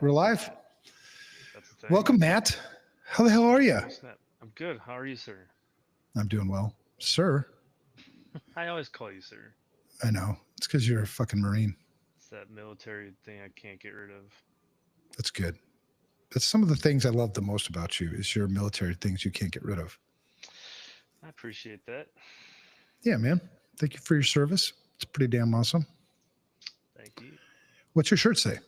We're live. That's the thing. Welcome, Matt. How the hell are you? Oh, snap. I'm good. How are you, sir? I'm doing well, sir. I always call you sir. I know. It's because you're a fucking Marine. It's that military thing I can't get rid of. That's good. That's some of the things I love the most about you is your military things you can't get rid of. I appreciate that. Yeah, man. Thank you for your service. It's pretty damn awesome. Thank you. What's your shirt say?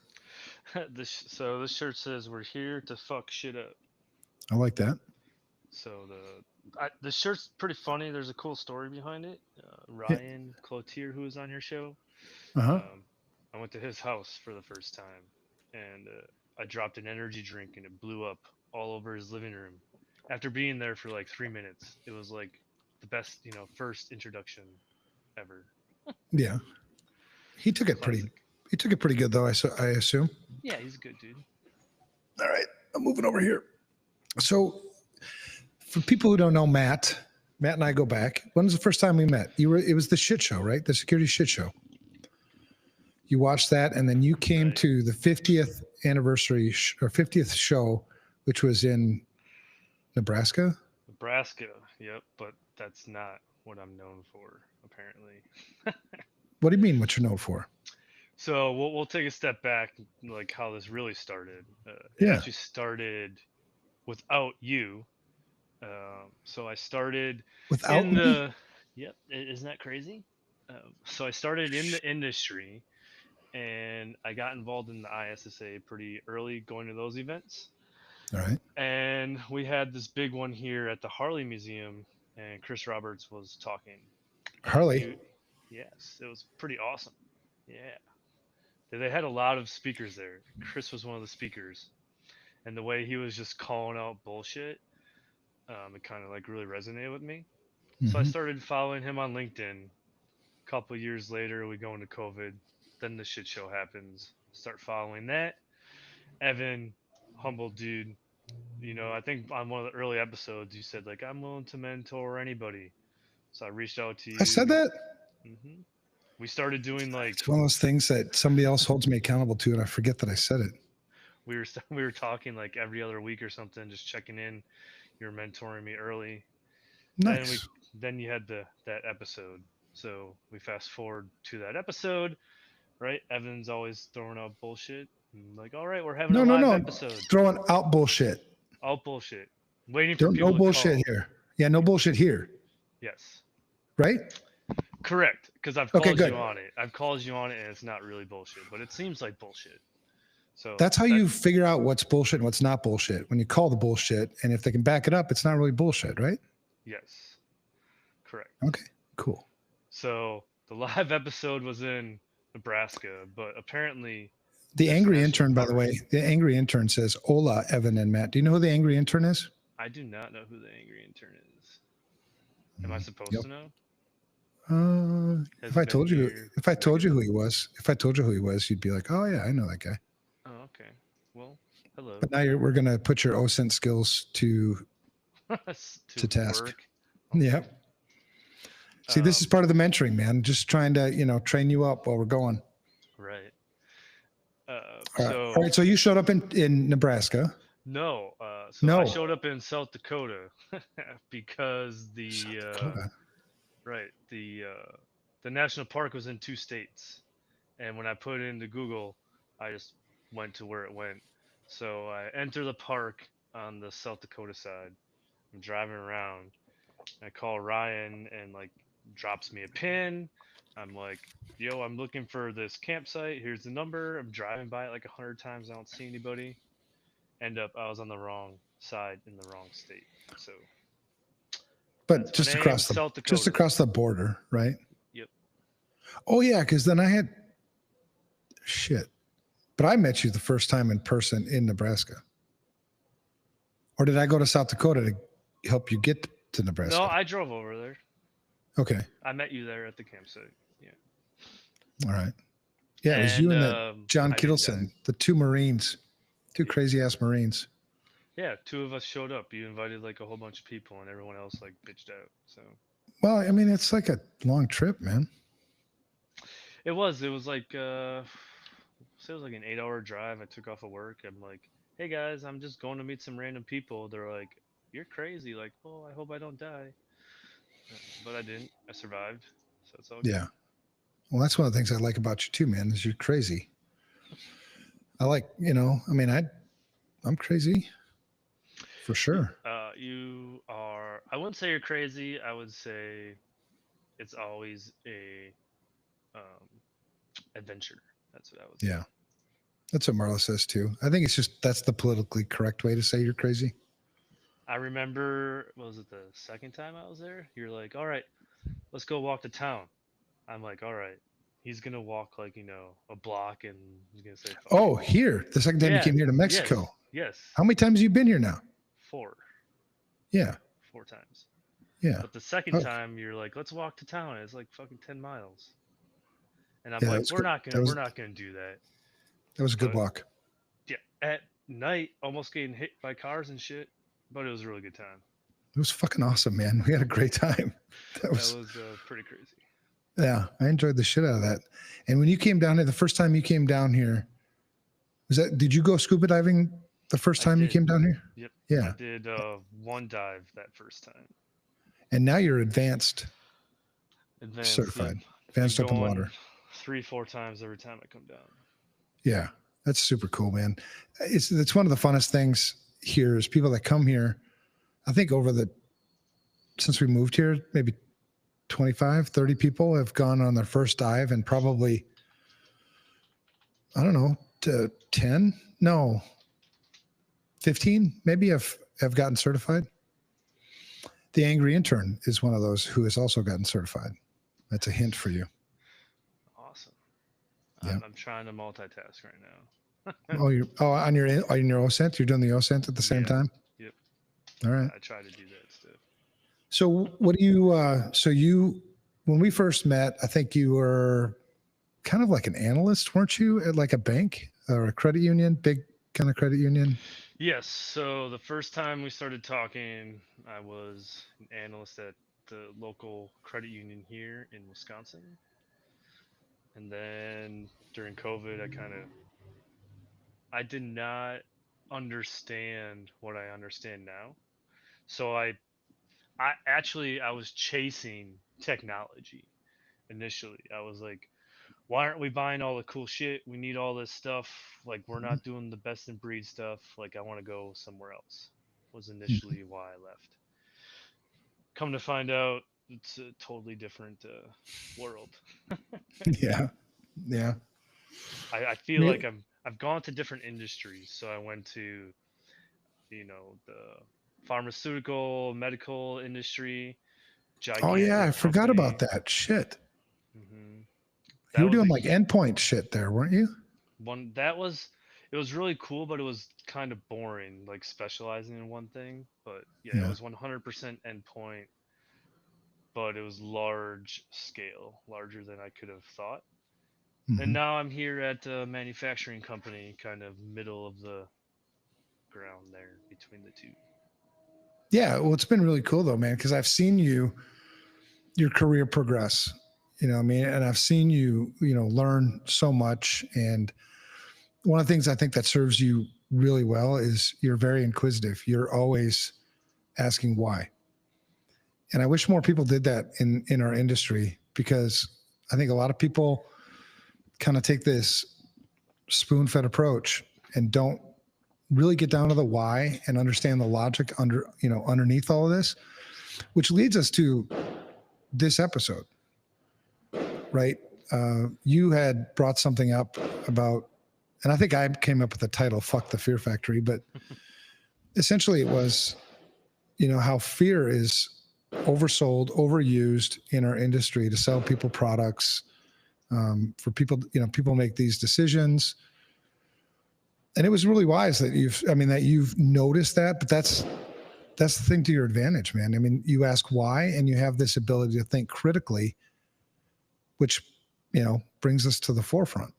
This shirt says we're here to fuck shit up. I like that. So the shirt's pretty funny. There's a cool story behind it. Yeah. Ryan Cloutier, who was on your show, Uh-huh. I went to his house for the first time, and I dropped an energy drink, and it blew up all over his living room. After being there for like 3 minutes, it was like the best, first introduction ever. Yeah. He took it pretty Classic. he took it pretty good though, I assume. Yeah, he's a good dude. All right. I'm moving over here. So for people who don't know Matt and I go back. When was the first time we met? It was the shit show, right? The security shit show. You watched that, and then you came Right. to the 50th anniversary or 50th show, which was in Nebraska. Nebraska, yep, but that's not what I'm known for, apparently. What do you mean? What you're known for? So we'll take a step back, like how this really started. It Yeah. actually started without you. So I started Without in me? the, yep, isn't that crazy? So I started in the industry, and I got involved in the ISSA pretty early, going to those events. All right. And we had this big one here at the Harley Museum, and Chris Roberts was talking, and Harley. he, yes, it was pretty awesome. Yeah, they had a lot of speakers there. Chris was one of the speakers, and the way he was just calling out bullshit, it kind of like really resonated with me. So I Mm-hmm. started following him on LinkedIn. A couple of years later, we go into COVID. Then the shit show happens. Start following that. Evan, humble dude. I think on one of the early episodes, you said like I'm willing to mentor anybody. So I reached out to I said you. that. hmm We started doing It's like one of those things that somebody else holds me accountable to, and I forget that I said it. we were talking like every other week or something, just checking in. You were mentoring me early. Then we Nice. then you had that episode. So we fast forward to that episode, right? Evan's always throwing out bullshit. And like, all right, we're having a No, no, live no. episode. Throwing out bullshit. All bullshit. Waiting for Don't no people to bullshit call. here. Yeah, no bullshit here. Yes. Right? Correct. Because I've Okay, called good. you on it. I've called you on it, and it's not really bullshit, but it seems like bullshit. So That's how that you figure out what's bullshit and what's not bullshit. When you call the bullshit, and if they can back it up, it's not really bullshit, right? yes, correct. Okay, cool. So the live episode was in Nebraska, but apparently The this angry national intern, by the park. way, the angry intern says, "Hola, Evan and Matt." Do you know who the angry intern is? I do not know who the angry intern is. Am I supposed Yep. to know? If Has I been told you, here if I told you who regularly. he was, if I told you who he was, you'd be like, "Oh yeah, I know that guy." Oh, okay. Well, hello. But now we're gonna put your OSINT skills to To test. work. Yeah. Okay. See, this is Um. part of the mentoring, man. Just trying to, train you up while we're going. Right. All right. All right. So So you showed up in Nebraska. no. So I No. showed up in South Dakota because South the Dakota. right the national park was in two states, and when I put it into Google, I just went to where it went. So I enter the park on the South Dakota side. I'm driving around. I call Ryan and like drops me a pin. I'm like, yo, I'm looking for this campsite. Here's the number. I'm driving by it like 100 times. I don't see anybody. End up, I was on the wrong side in the wrong state. So But that's my name, South just Dakota. across the border, right? Yep. Oh yeah, because then I had shit. But I met you the first time in person in Nebraska. Or did I go to South Dakota to help you get to No, Nebraska? I drove over there. Okay. I met you there at the campsite. Yeah. All right. Yeah, it was you And and that John I didn't die. Kittleson, the two Marines, two Yeah. crazy ass Marines. Yeah, two of us showed up. You invited like a whole bunch of people, and everyone else like bitched out. So Well, I mean, it's like a long trip, man. it was like say it was like an 8 hour drive. I took off of work. I'm like, hey guys, I'm just going to meet some random people. They're like, you're crazy. Like, oh, I hope I don't die. But I didn't. I survived. So it's all good. Yeah. Well, that's one of the things I like about you too, man, is you're crazy. I like, I mean, I'm crazy for sure. You are. I wouldn't say you're crazy. I would say it's always a um, adventure. That's what I would say. Yeah. That's what Marla says too. I think it's just that's the politically correct way to say you're crazy. I remember, what was it, the second time I was there? You're like, all right, let's go walk to town. I'm like, all right. He's gonna walk like a block, and he's gonna say, "Fuck it." Oh, here, the second time you Yeah. came here to Yes. Mexico. Yes. How many times have you been here now? Four. Yeah. 4 times. Yeah. But the second Oh, time, you're like, let's walk to town. It's like fucking 10 miles, and I'm yeah, that like, was we're good. not That gonna, we're was not gonna do that. that was a good But walk. yeah, at night, almost getting hit by cars and shit. But it was a really good time. It was fucking awesome, man. We had a great time. That That was was pretty crazy. Yeah, I enjoyed the shit out of that. And when you came down here, the first time you came down here, did you go scuba diving the first I time you did. came down here? Yep. I Yeah. did one dive that first time. And now you're advanced Advanced. Yep. certified, Been advanced open going water. 3, 4 times every time I come down. Yeah. That's super cool, man. It's one of the funnest things here is people that come here. I think since we moved here, maybe 25, 30 people have gone on their first dive and probably, I don't know, to 10? No, 15 maybe have gotten certified. The angry intern is one of those who has also gotten certified. That's a hint for you. Awesome. Yeah. I'm trying to multitask right now. On your OSINT, you're doing the OSINT at the same Yeah. time. Yep. All right. I try to do that stuff. So what do you? When we first met, I think you were kind of like an analyst, weren't you, at like a bank or a credit union, big kind of credit union? Yes. So the first time we started talking, I was an analyst at the local credit union here in Wisconsin. And then during COVID, I did not understand what I understand now. So I was chasing technology initially. I was like, why aren't we buying all the cool shit? We need all this stuff. Like, we're not doing the best in breed stuff. Like, I want to go somewhere else. Was initially why I left. Come to find out, it's a totally different world. Yeah. Yeah. I feel like Me- I've gone to different industries. So I went to the pharmaceutical, medical industry, Oh yeah, I gigantic forgot about company. that. Shit. hmm You That were was doing a like endpoint shit there, weren't you? one that was it was really cool, but it was kind of boring, like specializing in one thing. But yeah, it Yeah. was 100% endpoint, but it was large scale, larger than I could have thought. And Hmm. now I'm here at a manufacturing company, kind of middle of the ground there between the two. Yeah. Well, it's been really cool though, man, because I've seen your career progress. I mean, and I've seen you, learn so much. And one of the things I think that serves you really well is you're very inquisitive. You're always asking why. And I wish more people did that in our industry because I think a lot of people kind of take this spoon-fed approach and don't really get down to the why and understand the logic underneath all of this, which leads us to this episode, right? You had brought something up about, and I think I came up with the title, Fuck the Fear Factory, but essentially it was, how fear is oversold, overused in our industry to sell people products. For people, people make these decisions. And it was really wise that you've noticed that, but that's the thing to your advantage, man. I mean, you ask why, and you have this ability to think critically, which, brings us to the forefront.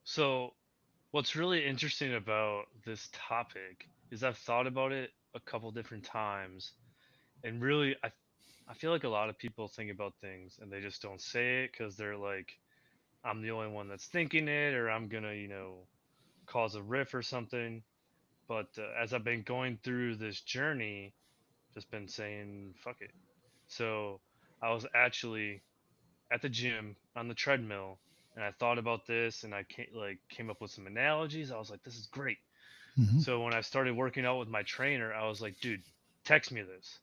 So, what's really interesting about this topic is I've thought about it a couple different times, and really, I feel like a lot of people think about things and they just don't say it because they're like, I'm the only one that's thinking it, or I'm gonna, cause a riff or something. But as I've been going through this journey, just been saying fuck it. So I was actually at the gym on the treadmill, and I thought about this, and I came up with some analogies. I was like, this is great. Hmm. So when I started working out with my trainer, I was like, dude, text me this.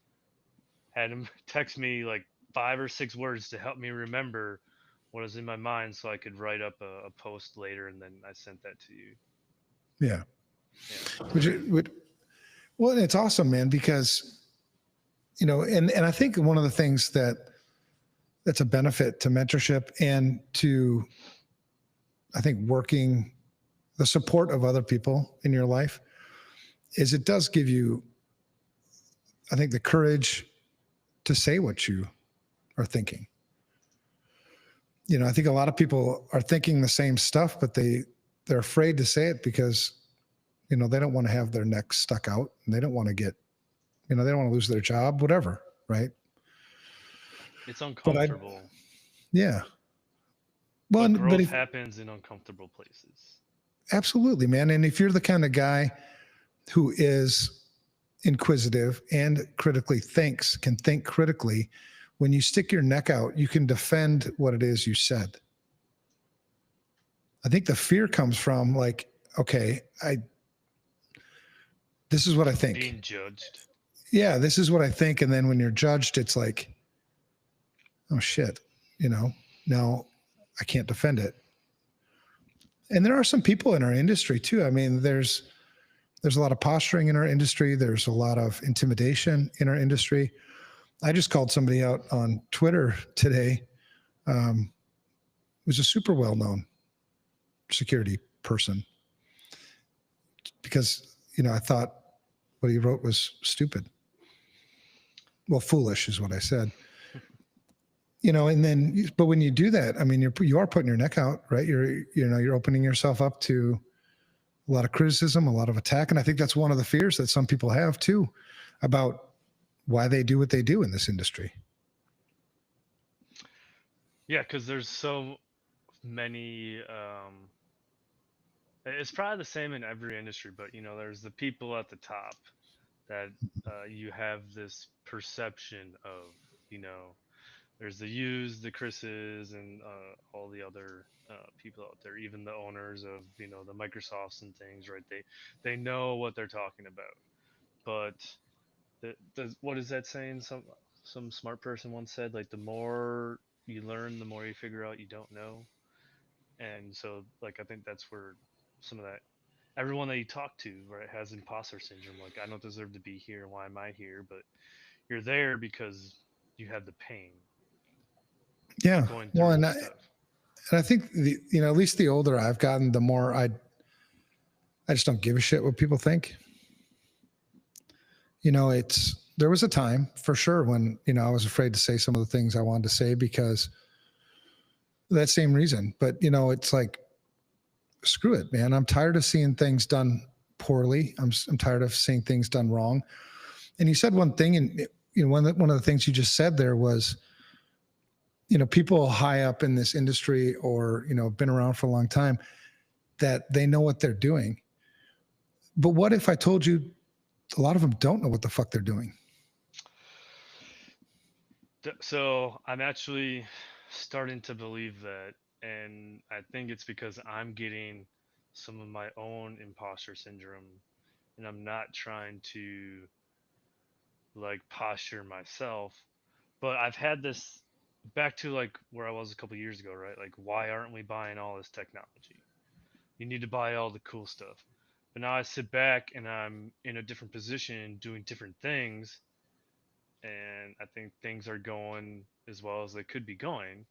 Had him text me like 5 or 6 words to help me remember what was in my mind, so I could write up a post later, and then I sent that to you. Yeah. Yeah. Would well, it's awesome, man, because and I think one of the things that's a benefit to mentorship and to, I think, working the support of other people in your life is it does give you, I think, the courage to say what you are thinking. I think a lot of people are thinking the same stuff, but they're afraid to say it because, they don't want to have their neck stuck out, and they don't want to get, they don't want to lose their job, whatever. Right. It's But uncomfortable, yeah. Well, but but growth if, happens in uncomfortable places. absolutely, man. And if you're the kind of guy who is inquisitive and can think critically, when you stick your neck out, you can defend what it is you said. I think the fear comes from like, okay, this is what I think. Being judged. Yeah, this is what I think. And then when you're judged, it's like, oh shit, now I can't defend it. And there are some people in our industry too. I mean, there's a lot of posturing in our industry. There's a lot of intimidation in our industry. I just called somebody out on Twitter today. Who's a super well-known security person because I thought what he wrote was stupid. Well, foolish is what I said. And then, but when you do that, I mean, you are putting your neck out, right? You're opening yourself up to a lot of criticism, a lot of attack, and I think that's one of the fears that some people have too about why they do what they do in this industry. Yeah, because there's so many. It's probably the same in every industry, but there's the people at the top that you have this perception of. You know, there's the yous, the Chris's, and all the other people out there, even the owners of the Microsofts and things, right? They know what they're talking about, but what is that saying? Some smart person once said, like, the more you learn, the more you figure out you don't know. And so, like, I think that's where some of that, everyone that you talk to, right, has imposter syndrome. Like, I don't deserve to be here. Why am I here? But you're there because you have the pain Yeah. of going Well, through and this I, stuff. and I think at least the older I've gotten, the more I just don't give a shit what people think. There was a time for sure when, I was afraid to say some of the things I wanted to say because of that same reason. But, it's like, screw it, man. I'm tired of seeing things done poorly. I'm tired of seeing things done wrong. And you said one thing, and one of the things you just said there was, people high up in this industry or, been around for a long time, that they know what they're doing. But what if I told you a lot of them don't know what the fuck they're doing? So I'm actually starting to believe that, and I think it's because I'm getting some of my own imposter syndrome, and I'm not trying to like posture myself, but I've had this back to like where I was a couple years ago, right? Like, why aren't we buying all this technology? You need to buy all the cool stuff. But now I sit back and I'm in a different position doing different things, and I think things are going as well as they could be going.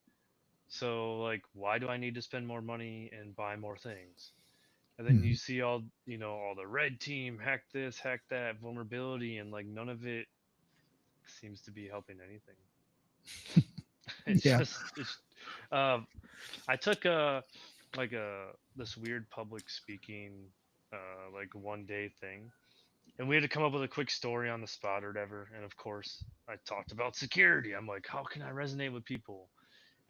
So, like, why do I need to spend more money and buy more things? And then you Mhm. see all the red team hack this, hack that, vulnerability, and like none of it seems to be helping anything. It's Yeah. just it's. Uh, I took a like a this weird public speaking like 1 day thing, and we had to come up with a quick story on the spot or whatever. And of course, I talked about security. I'm like, how can I resonate with people?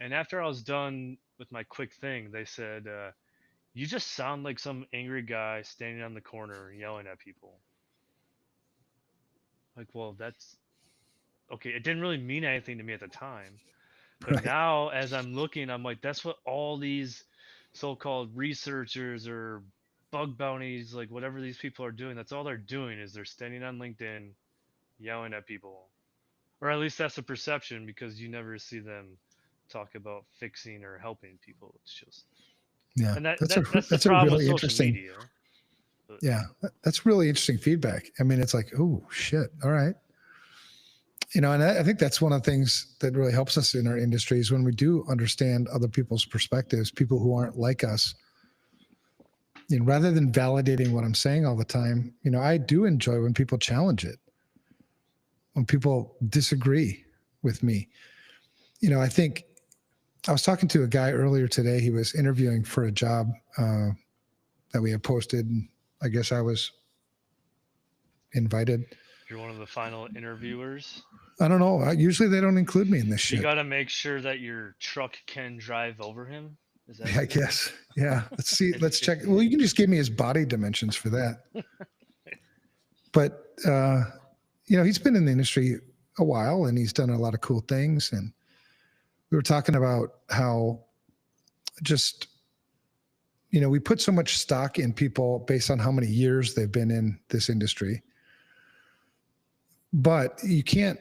And after I was done with my quick thing, they said, "You just sound like some angry guy standing on the corner yelling at people." Like, well, that's okay. It didn't really mean anything to me at the time, but Right. now as I'm looking, I'm like, that's what all these so-called researchers or bug bounties, like whatever these people are doing, that's all they're doing is they're standing on LinkedIn yelling at people. Or at least that's the perception because you never see them talk about fixing or helping people. It's just, Yeah. and that's the That's a problem with really social interesting. media. But Yeah. That's really interesting feedback. I mean, it's like, oh shit. All right. And I think that's one of the things that really helps us in our industry is when we do understand other people's perspectives, people who aren't like us. Rather than validating what I'm saying all the time, I do enjoy when people challenge it, when people disagree with me. I think I was talking to a guy earlier today. He was interviewing for a job that we had posted. And I guess I was invited. you're one of the final interviewers. I don't know. Usually they don't include me in this You shit. got to make sure that your truck can drive over him. Is that I what it is? guess. Yeah. Let's see. If, Let's if, check. Well, you can just give me his body dimensions for that. But, he's been in the industry a while and he's done a lot of cool things. And we were talking about how just, we put so much stock in people based on how many years they've been in this industry. But you can't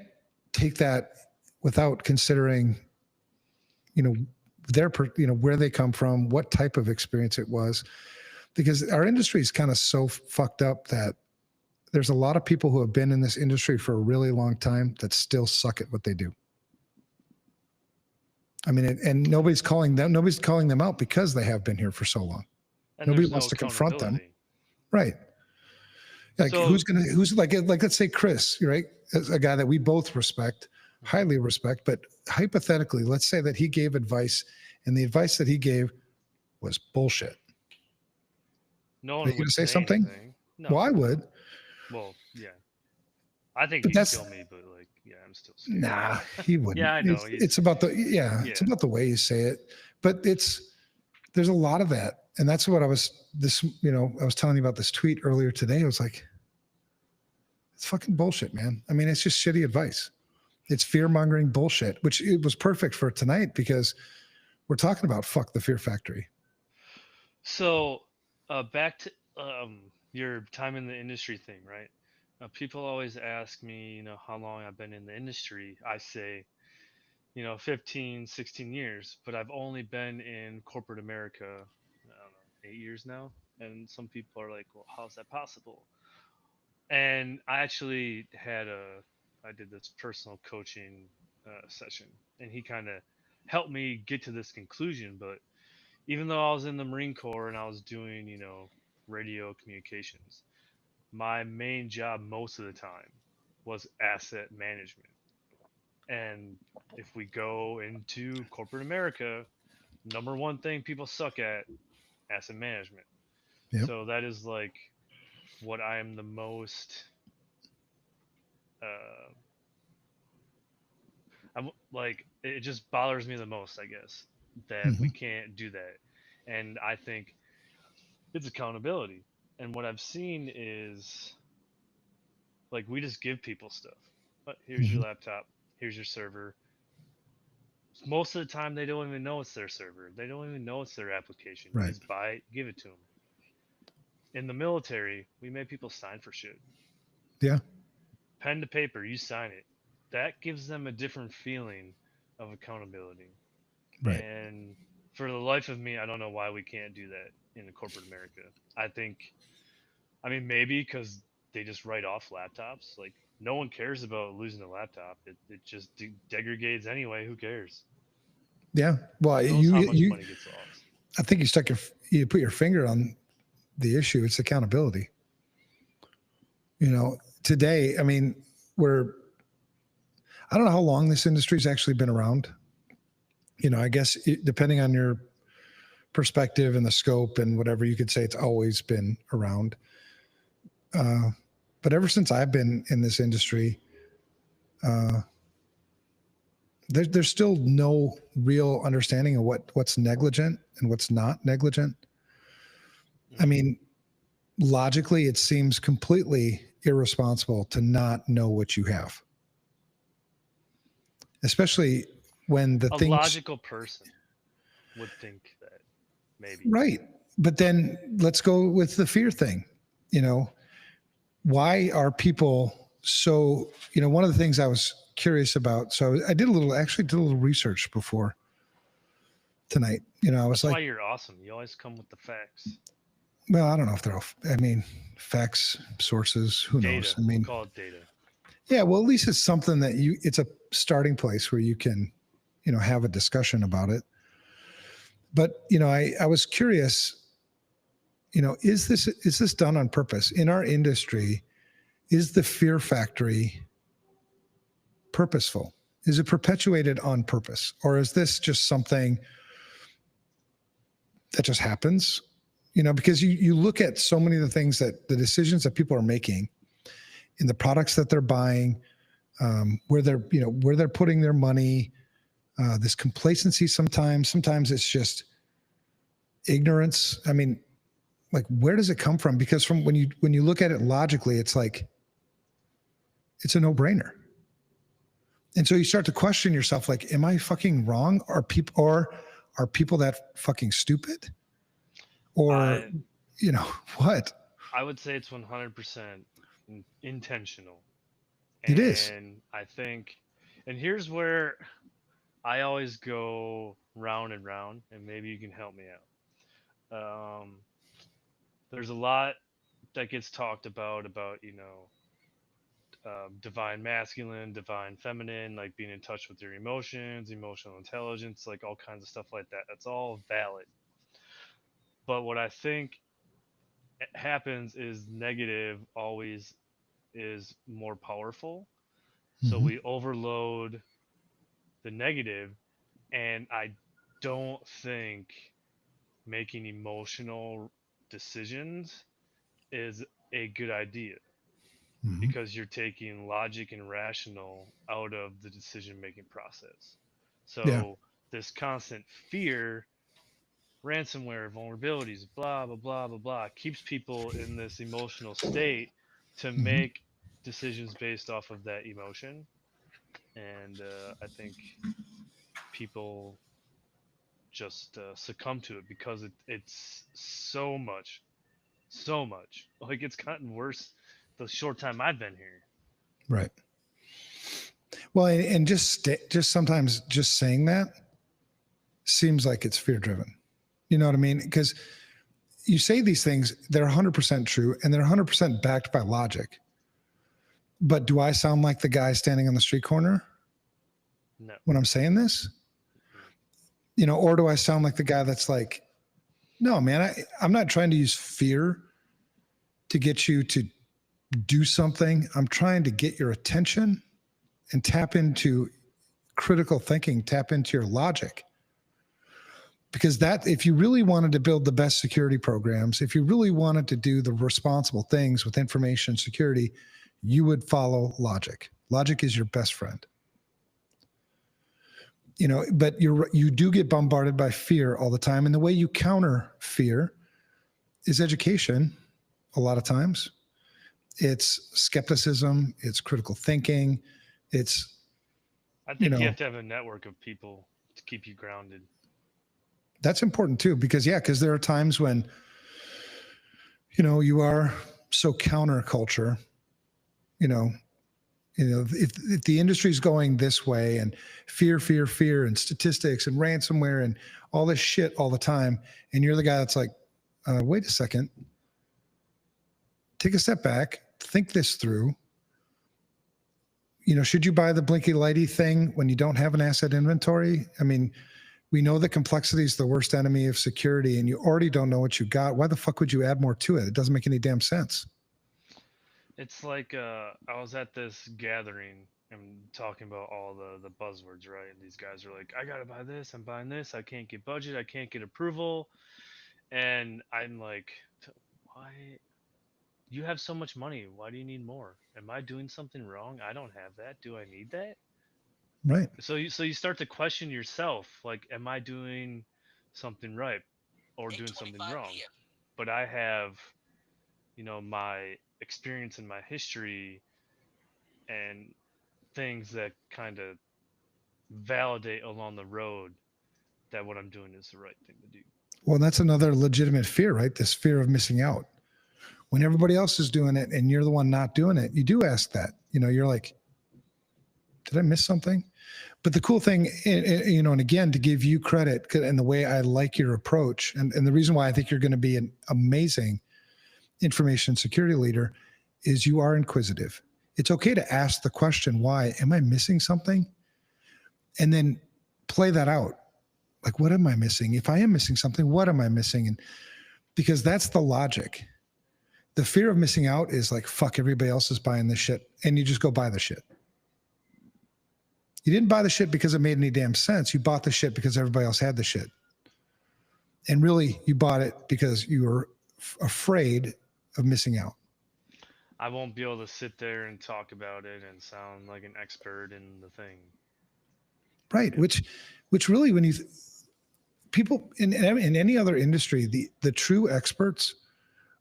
take that without considering, where they come from, what type of experience it was, because our industry is kind of so fucked up that there's a lot of people who have been in this industry for a really long time that still suck at what they do. I mean, and nobody's calling them out because they have been here for so long. and Nobody there's wants no to confront them. accountability. Right. Like So- who's like let's say Chris, right? As a guy that we both respect, highly respect, but hypothetically, let's say that he gave advice and the advice that he gave was bullshit. No Are one you would gonna say say something? anything. No. Well, I would. Well, yeah. I think But he'd that's- kill me, but like, yeah, I'm still scared. Nah, he wouldn't. Yeah, I know. It's about it's about the way you say it. But there's a lot of that. And that's what I was telling you about this tweet earlier today. I was like, it's fucking bullshit, man. I mean, it's just shitty advice. It's fear-mongering bullshit, which it was perfect for tonight because we're talking about fuck the fear factory. So, back to your time in the industry thing, right? People always ask me, how long I've been in the industry. I say, 15, 16 years, but I've only been in corporate America, I don't know, 8 years now. And some people are like, well, how's that possible? And I actually I did this personal coaching session, and he kind of helped me get to this conclusion. But even though I was in the Marine Corps and I was doing, radio communications, my main job most of the time was asset management. And if we go into corporate America, number one thing people suck at, asset management. Yep. So that is like what I am the most uh, I'm like it just bothers me the most, I guess, that we can't do that. And I think it's accountability. And what I've seen is like we just give people stuff. But here's your laptop, here's your server. Most of the time they don't even know it's their server. They don't even know it's their application. You Right. just buy it, give it to them. In the military, we made people sign for shit. Yeah. Pen to paper, you sign it. That gives them a different feeling of accountability. Right. And for the life of me, I don't know why we can't do that in corporate America. I mean, maybe because they just write off laptops. Like, no one cares about losing a laptop. It just degrades anyway. Who cares? Yeah. Well, Who knows how much money gets lost? I think you put your finger on the issue. It's accountability. Today, I mean, I don't know how long this industry's actually been around. I guess depending on your perspective and the scope and whatever, you could say it's always been around. But ever since I've been in this industry, there's still no real understanding of what's negligent and what's not negligent. I mean, logically, it seems completely irresponsible to not know what you have, especially when the A things logical person would think that maybe. right. But then let's go with the fear thing. You know, why are people so? You know, one of the things I was curious about. So I did a little, actually did a little research before tonight. You know, I was That's why like, you're awesome. You always come with the facts. well, I don't know if they're all. I mean, facts, sources, who knows? Data. I We'll mean, call it data. yeah. Well, at least it's something that you. It's a starting place where you can, you know, have a discussion about it. But you know, I was curious. You know, is this done on purpose in our industry? Is the fear factory purposeful? Is it perpetuated on purpose, or is this just something that just happens? You know, because you look at so many of the things that the decisions that people are making in the products that they're buying, where they're putting their money, this complacency sometimes it's just ignorance. I mean, like, where does it come from? Because from when you look at it logically, it's like it's a no-brainer. And so you start to question yourself, like, am I fucking wrong? Are people that fucking stupid? Or, I you know, what? I would say it's 100% intentional. It is. And I think, and here's where I always go round and round, and maybe you can help me out. There's a lot that gets talked about, divine masculine, divine feminine, like being in touch with your emotions, emotional intelligence, like all kinds of stuff like that. That's all valid. But what I think happens is negative always is more powerful. So Mm-hmm. we overload the negative, and I don't think making emotional decisions is a good idea Mm-hmm. because you're taking logic and rational out of the decision making process. Yeah. So this constant fear, ransomware, vulnerabilities, blah blah blah blah blah, keeps people in this emotional state to Mm-hmm. make decisions based off of that emotion. And I think people just succumb to it because it's so much. Like it's gotten worse the short time I've been here. Right. Well, and just sometimes just saying that seems like it's fear driven. You know what I mean? Because you say these things, they're 100% true and they're 100% backed by logic. But do I sound like the guy standing on the street corner No. when I'm saying this? Mm. You know, or do I sound like the guy that's like, no, man, I'm not trying to use fear to get you to do something. I'm trying to get your attention and tap into critical thinking, tap into your logic. Because that, if you really wanted to build the best security programs, if you really wanted to do the responsible things with information security, you would follow logic. Logic is your best friend. You know, but you do get bombarded by fear all the time. And the way you counter fear is education a lot of times. It's skepticism, it's critical thinking, it's, I you think you know, have to have a network of people to keep you grounded. that's important too, because because there are times when, you know, you are so counterculture, you know, if the industry's going this way and fear, and statistics and ransomware and all this shit all the time, and you're the guy that's like, wait a second, take a step back, think this through. You know, should you buy the blinky lighty thing when you don't have an asset inventory? I mean, we know that complexity is the worst enemy of security, and you already don't know what you got. Why the fuck would you add more to it? It doesn't make any damn sense. It's like I was at this gathering and talking about all the buzzwords, right? And these guys are like, I gotta buy this, I'm buying this, I can't get budget, I can't get approval. And I'm like, why? You have so much money. Why do you need more? Am I doing something wrong? I don't have that. Do I need that? Right. So you start to question yourself, like, am I doing something right or doing something wrong? But I have, my experience and my history and things that kind of validate along the road that what I'm doing is the right thing to do. Well, that's another legitimate fear, right? This fear of missing out. When everybody else is doing it and you're the one not doing it, you do ask that. You're like, did I miss something? But the cool thing, and again, to give you credit and the way I like your approach, and the reason why I think you're going to be an amazing information security leader is you are inquisitive. It's okay to ask the question, why? Am I missing something? And then play that out. Like, what am I missing? If I am missing something, what am I missing? And because that's the logic. The fear of missing out is like, fuck, everybody else is buying this shit. And you just go buy the shit. You didn't buy the shit because it made any damn sense. You bought the shit because everybody else had the shit. And really, you bought it because you were afraid of missing out. I won't be able to sit there and talk about it and sound like an expert in the thing. Right. Which really, when people in any other industry, the true experts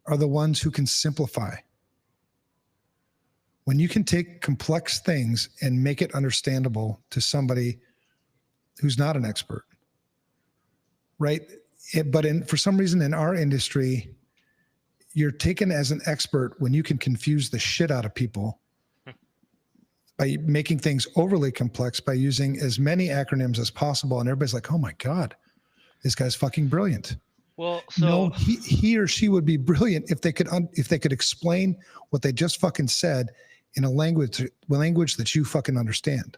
are the ones who can simplify. When you can take complex things and make it understandable to somebody who's not an expert, right? But for some reason in our industry, you're taken as an expert when you can confuse the shit out of people by making things overly complex, by using as many acronyms as possible. And everybody's like, oh my God, this guy's fucking brilliant. Well, so no, he or she would be brilliant if they could explain what they just fucking said in a language that you fucking understand.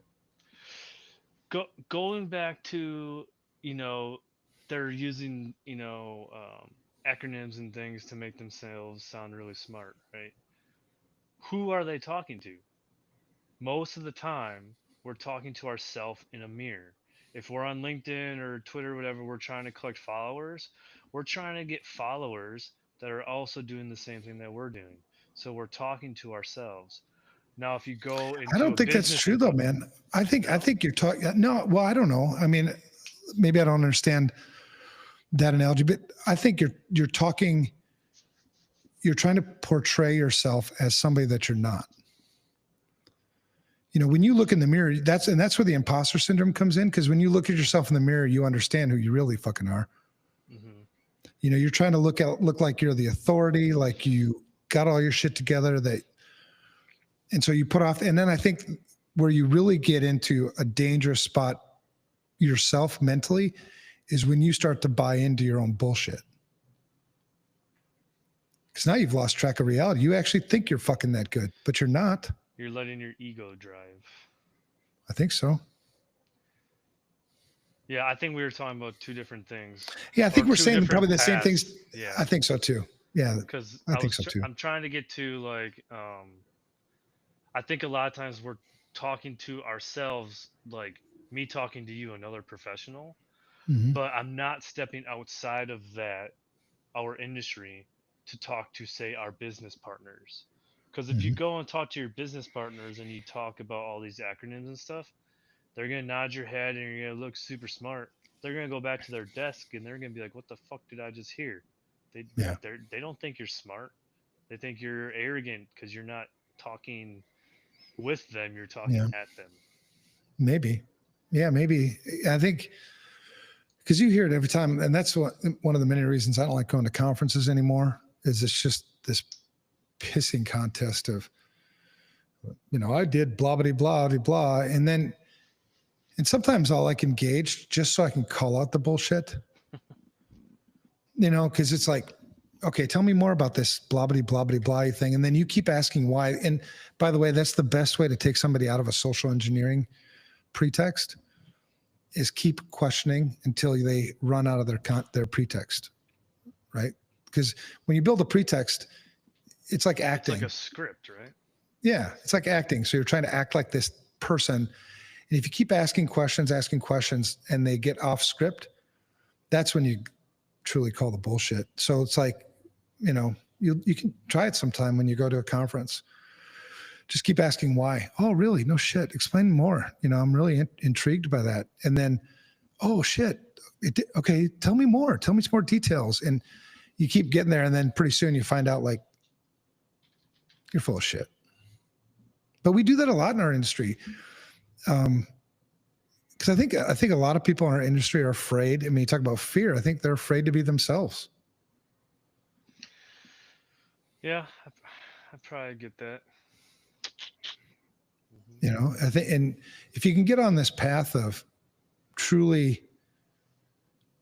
Going back to, they're using, acronyms and things to make themselves sound really smart, right? Who are they talking to? Most of the time, we're talking to ourselves in a mirror. If we're on LinkedIn or Twitter, whatever, we're trying to collect followers. We're trying to get followers that are also doing the same thing that we're doing. So we're talking to ourselves. Now, if you go into I don't think that's true though, man. I think you're talking. No, well, I don't know. I mean, maybe I don't understand that analogy, but I think you're talking. You're trying to portray yourself as somebody that you're not. When you look in the mirror, that's where the imposter syndrome comes in. Because when you look at yourself in the mirror, you understand who you really fucking are. Mm-hmm. You're trying to look like you're the authority, like you got all your shit together. And so you put off. And then I think where you really get into a dangerous spot yourself mentally is when you start to buy into your own bullshit. Because now you've lost track of reality. You actually think you're fucking that good, but you're not. You're letting your ego drive. I think so. Yeah, I think we were talking about two different things. Yeah, I think we're saying probably the same things. Yeah, I think so too. Yeah, because I think so too. I'm trying to get to like, I think a lot of times we're talking to ourselves, like me talking to you, another professional, but I'm not stepping outside of that, our industry, to talk to, say, our business partners. Because if you go and talk to your business partners and you talk about all these acronyms and stuff, they're going to nod your head and you're going to look super smart. They're going to go back to their desk and they're going to be like, what the fuck did I just hear? They don't think you're smart. They think you're arrogant because you're not talking with them. You're talking at them. Maybe. Yeah, maybe. I think because you hear it every time. And that's one of the many reasons I don't like going to conferences anymore is it's just this pissing contest of, I did blah, blah, blah, blah, blah. And sometimes I'll like engage just so I can call out the bullshit, because it's like, okay, tell me more about this blah, blah, blah, blah, blah thing. And then you keep asking why. And by the way, that's the best way to take somebody out of a social engineering pretext is keep questioning until they run out of their pretext, right? Because when you build a pretext, it's like acting. It's like a script, right? Yeah, it's like acting. So you're trying to act like this person. And if you keep asking questions, and they get off script, that's when you truly call the bullshit. So it's like, you can try it sometime when you go to a conference. just keep asking why. Oh, really? No shit. Explain more. I'm really intrigued by that. And then, oh shit. Okay. Tell me more. Tell me some more details. And you keep getting there. And then pretty soon you find out like you're full of shit. But we do that a lot in our industry. Because I think a lot of people in our industry are afraid. I mean, you talk about fear. I think they're afraid to be themselves. Yeah, I probably get that. I think, and if you can get on this path of truly,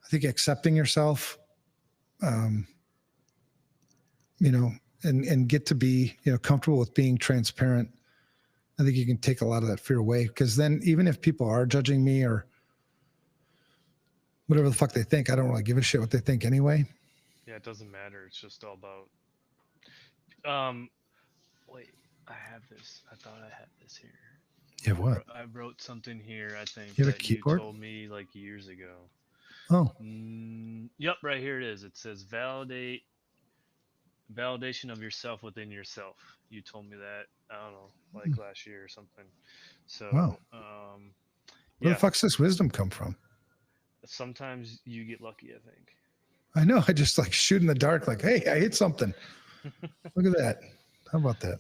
I think, accepting yourself, and get to be, comfortable with being transparent, I think you can take a lot of that fear away. Because then even if people are judging me or whatever the fuck they think, I don't really give a shit what they think anyway. Yeah, it doesn't matter. It's just all about. Wait, I have this. I thought I had this here. You have what? I wrote something here. I think You have a that you keyboard? told me like years ago. Oh, Yep, right here it is. It says validation of yourself within yourself. You told me that, I don't know, like last year or something. So, wow. Where the fuck's this wisdom come from? Sometimes you get lucky, I think. I know. I just like shoot in the dark, like, hey, I hit something. Look at that. How about that?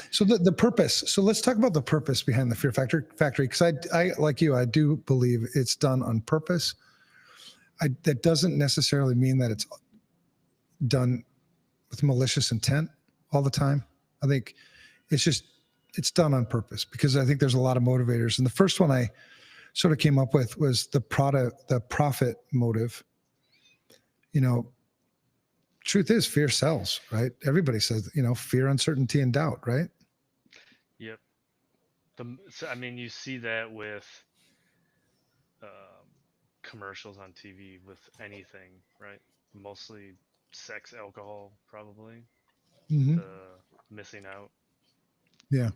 So the purpose. So let's talk about the purpose behind the Fear Factory. Because I like you, I do believe it's done on purpose. That doesn't necessarily mean that it's done with malicious intent all the time. I think it's done on purpose because I think there's a lot of motivators. And the first one I sort of came up with was the profit motive. Truth is fear sells, right? Everybody says, fear, uncertainty, and doubt, right? Yep. You see that with commercials on TV with anything, right? Mostly sex, alcohol, probably. Mm-hmm. The missing out. Yeah.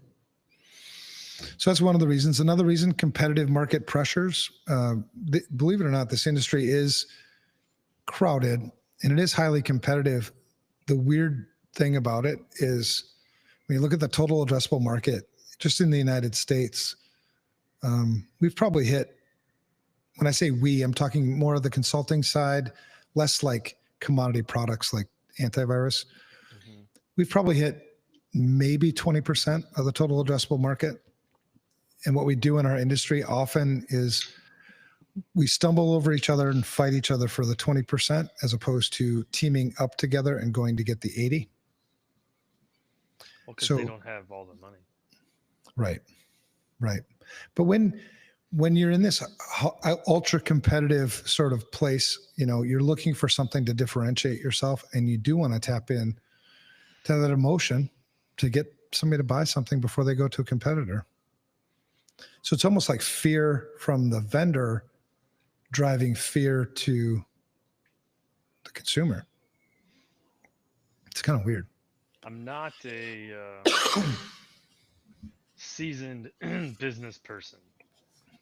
So that's one of the reasons. Another reason, competitive market pressures. Believe it or not, this industry is crowded and it is highly competitive. The weird thing about it is when you look at the total addressable market, just in the United States, we've probably hit, when I say we, I'm talking more of the consulting side, less like commodity products like antivirus. Mm-hmm. We've probably hit maybe 20% of the total addressable market. And what we do in our industry often is we stumble over each other and fight each other for the 20% as opposed to teaming up together and going to get the 80. Well, because they don't have all the money. Right. But when you're in this ultra competitive sort of place, you're looking for something to differentiate yourself, and you do want to tap in to that emotion to get somebody to buy something before they go to a competitor. So it's almost like fear from the vendor driving fear to the consumer. It's kind of weird. I'm not a seasoned business person.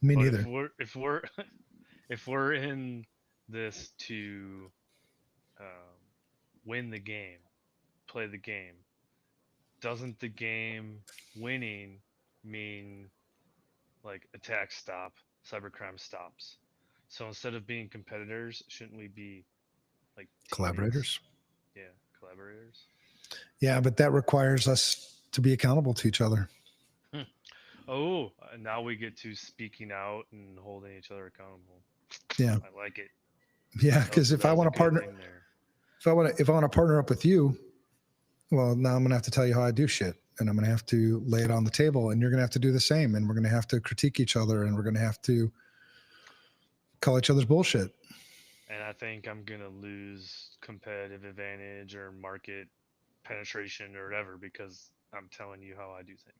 Me neither. If we're in this to win the game, play the game, doesn't the game winning mean like attacks stop, cybercrime stops? So instead of being competitors, shouldn't we be like collaborators? Yeah, collaborators. Yeah, but that requires us to be accountable to each other. Oh, now we get to speaking out and holding each other accountable. Yeah, I like it. Yeah, because if I want to partner, if I want to partner up with you, well, now I'm going to have to tell you how I do shit, and I'm going to have to lay it on the table, and you're going to have to do the same, and we're going to have to critique each other, and we're going to have to call each other's bullshit. And I think I'm going to lose competitive advantage or market penetration or whatever because I'm telling you how I do things.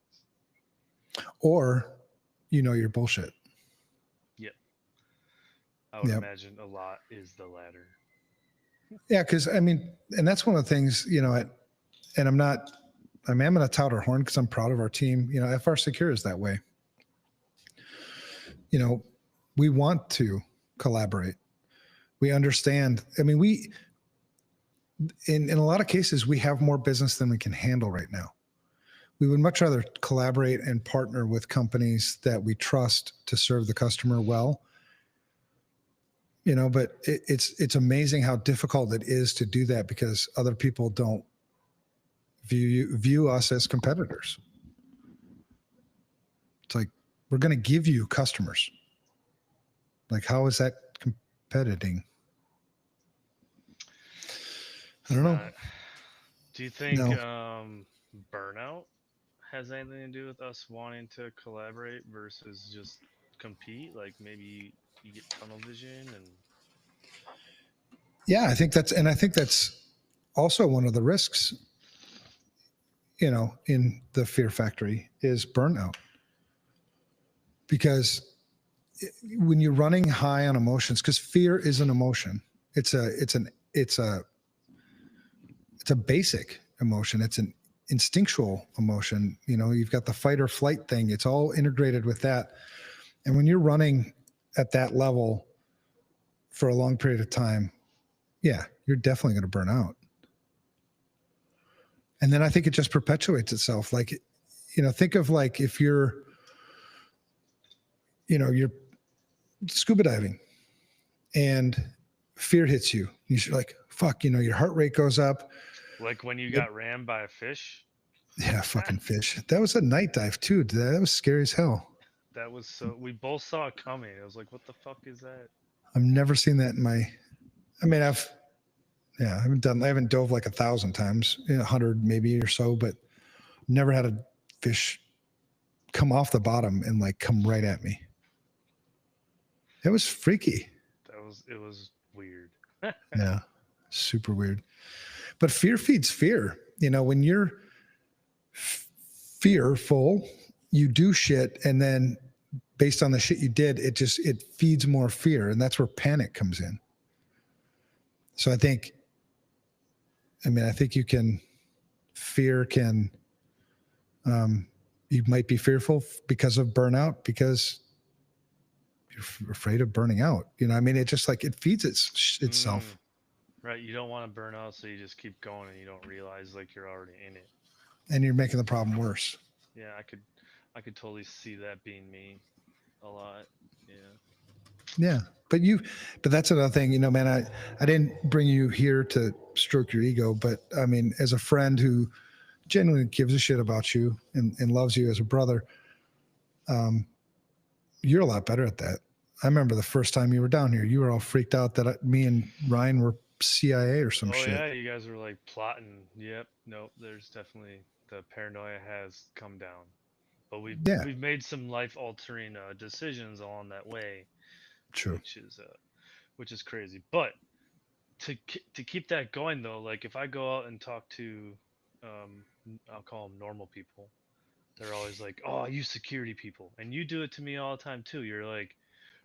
Or, your bullshit. Yep. I would imagine a lot is the latter. Yeah, because and that's one of the things, and I'm going to tout our horn because I'm proud of our team. FR Secure is that way. We want to collaborate. We understand. We, in a lot of cases, we have more business than we can handle right now. we would much rather collaborate and partner with companies that we trust to serve the customer well. But it's amazing how difficult it is to do that because other people don't view us as competitors. It's like, we're going to give you customers. Like, how is that competing? I don't know. Do you think No. burnout has anything to do with us wanting to collaborate versus just compete? Like maybe you get tunnel vision and Yeah, I think that's also one of the risks, in the Fear Factory is burnout. Because when you're running high on emotions, because fear is an emotion, it's a basic emotion. It's an instinctual emotion. You've got the fight or flight thing. It's all integrated with that. And when you're running at that level for a long period of time, yeah, you're definitely going to burn out. And then I think it just perpetuates itself. Like, think of like if you're scuba diving and fear hits you. You're like, fuck, your heart rate goes up. like when you got rammed by a fish. Yeah, fucking fish. That was a night dive too. That was scary as hell. That was so. We both saw it coming. I was like, "What the fuck is that?" I've never seen that in my. I mean, I haven't dove like 1,000 times, 100 maybe or so, but never had a fish come off the bottom and like come right at me. It was freaky. It was weird. Yeah, super weird. But fear feeds fear. When you're fearful, you do shit, and then based on the shit you did, it feeds more fear, and that's where panic comes in. So I think fear can, you might be fearful because of burnout because you're afraid of burning out. It just like it feeds itself. Right. You don't want to burn out, so you just keep going and you don't realize like you're already in it. And you're making the problem worse. Yeah, I could totally see that being me a lot. Yeah. Yeah. But that's another thing, man, I didn't bring you here to stroke your ego, but I mean, as a friend who genuinely gives a shit about you and loves you as a brother, you're a lot better at that. I remember the first time you were down here, you were all freaked out that me and Ryan were CIA or some shit. Oh yeah, you guys were like plotting. Yep. Nope. There's definitely the paranoia has come down, but we've made some life altering decisions along that way, True. which is crazy. But to keep that going though, like if I go out and talk to, I'll call them normal people, they're always like, "Oh, you security people," and you do it to me all the time too. You're like,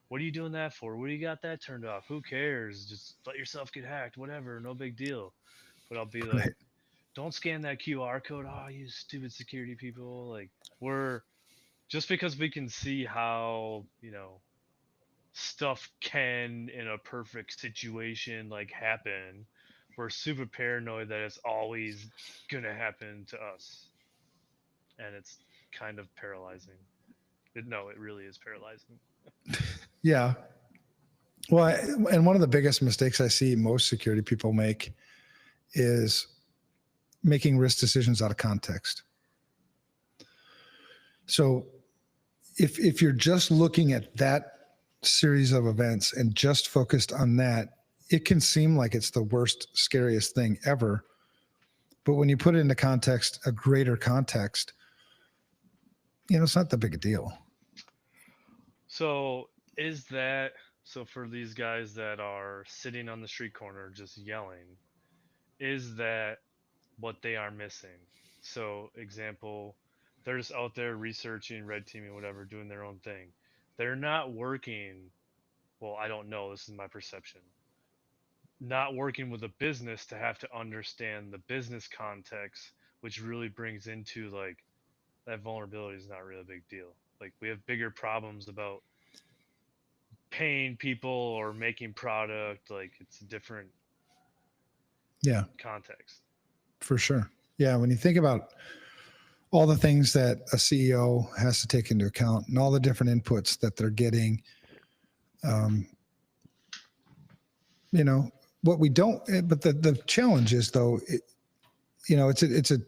"What are you doing that for? What do you got that turned off? Who cares? Just let yourself get hacked. Whatever, no big deal." But I'll be like, Right. "Don't scan that QR code. Oh, you stupid security people!" Like we're just because we can see how stuff can in a perfect situation like happen, we're super paranoid that it's always gonna happen to us, and it's kind of paralyzing. No, it really is paralyzing. Yeah. Well, and one of the biggest mistakes I see most security people make is making risk decisions out of context. So if you're just looking at that series of events and just focused on that, it can seem like it's the worst, scariest thing ever. But when you put it into context, a greater context, it's not that big a deal. So is that so for these guys that are sitting on the street corner just yelling, is that what they are missing? So example, they're just out there researching, red teaming, whatever, doing their own thing. They're not working, well, I don't know, this is my perception. Not working with a business to have to understand the business context, which really brings into like that vulnerability is not really a big deal. Like we have bigger problems about paying people or making product. Like it's a different Yeah, context. for sure. Yeah. When you think about all the things that a CEO has to take into account and all the different inputs that they're getting. What we don't, but the challenge is though, it's a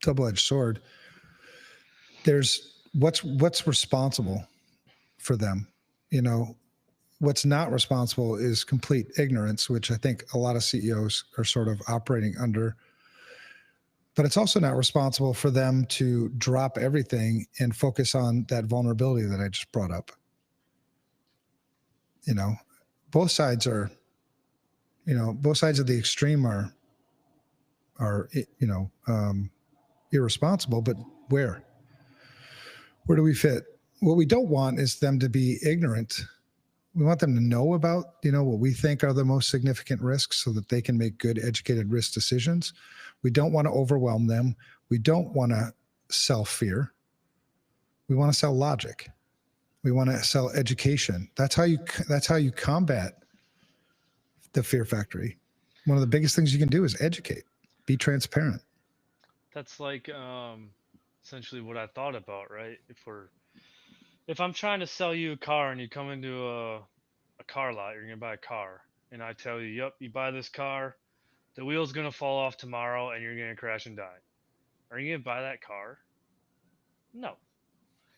double-edged sword. There's what's responsible for them. What's not responsible is complete ignorance, which I think a lot of CEOs are sort of operating under. But it's also not responsible for them to drop everything and focus on that vulnerability that I just brought up. Both sides are, both sides of the extreme are irresponsible, but where do we fit? What we don't want is them to be ignorant. We want them to know about, what we think are the most significant risks so that they can make good, educated risk decisions. We don't want to overwhelm them. We don't want to sell fear. We want to sell logic. We want to sell education. That's how you combat the fear factory. One of the biggest things you can do is educate, be transparent. That's like essentially what I thought about, right? If I'm trying to sell you a car and you come into a car lot, you're gonna buy a car, and I tell you, yep, you buy this car, the wheel's gonna fall off tomorrow and you're gonna crash and die. Are you gonna buy that car? No.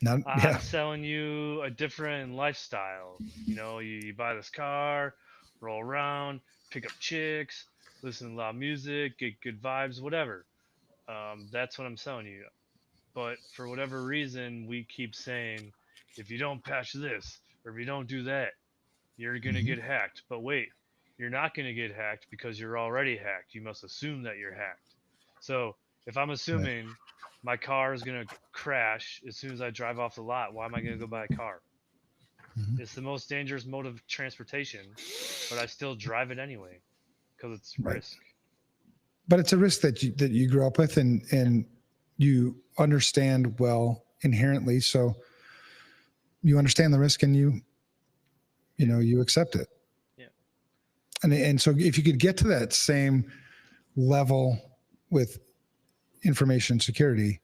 I'm selling you a different lifestyle. You buy this car, roll around, pick up chicks, listen to loud music, get good vibes, whatever. That's what I'm selling you. But for whatever reason, we keep saying, if you don't patch this or if you don't do that, you're going to get hacked. But wait, you're not going to get hacked because you're already hacked. You must assume that you're hacked. So if I'm assuming my car is going to crash as soon as I drive off the lot, why am I going to go buy a car? It's the most dangerous mode of transportation, but I still drive it anyway because it's risk. But it's a risk that you grew up with and you understand well inherently. So you understand the risk and you accept it. Yeah. And so if you could get to that same level with information security,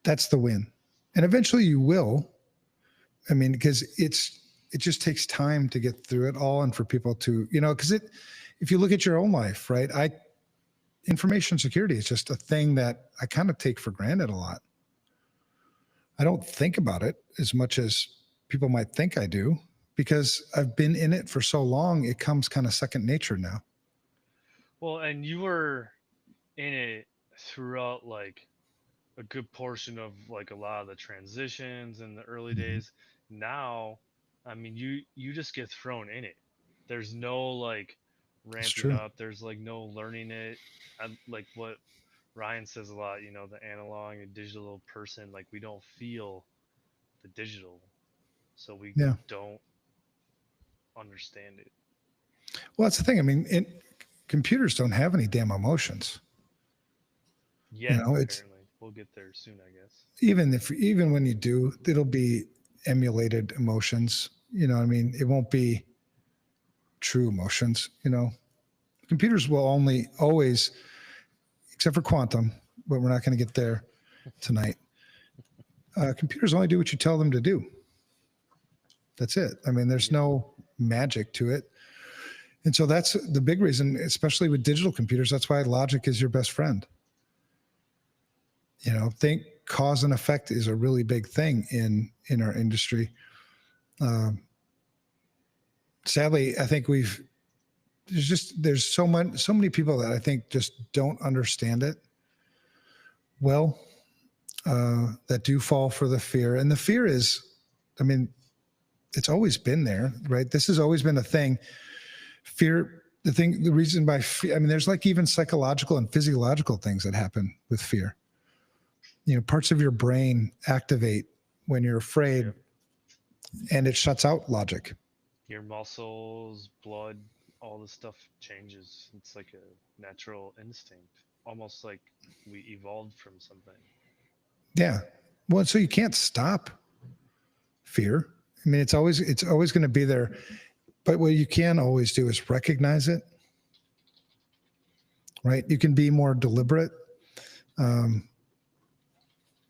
that's the win. And eventually you will. I mean, because it just takes time to get through it all and for people to, because if you look at your own life, right? Information security is just a thing that I kind of take for granted a lot. I don't think about it as much as people might think I do because I've been in it for so long. It comes kind of second nature now. Well, and you were in it throughout like a good portion of like a lot of the transitions in the early days. Now, I mean, you just get thrown in it. There's no like ramping up. There's like no learning it. Like what Ryan says a lot, the analog and digital person, like we don't feel the digital, so we don't understand it. Well, that's the thing. I mean, computers don't have any damn emotions. Yeah, apparently. We'll get there soon, I guess. Even when you do, it'll be emulated emotions. I mean, it won't be true emotions. Computers will only always, except for quantum, but we're not going to get there tonight. Computers only do what you tell them to do. That's it. I mean, there's no magic to it. And so that's the big reason, especially with digital computers, that's why logic is your best friend. Think cause and effect is a really big thing in our industry. Sadly, I think there's so many people that I think just don't understand it well, that do fall for the fear. And the fear is, I mean, it's always been there, right? This has always been a thing. Fear, the reason by fear, I mean, there's like even psychological and physiological things that happen with fear. Parts of your brain activate when you're afraid and it shuts out logic. Your muscles, blood, all this stuff changes. It's like a natural instinct, almost like we evolved from something. Yeah. Well, so you can't stop fear. I mean, it's always going to be there. But what you can always do is recognize it, right? You can be more deliberate.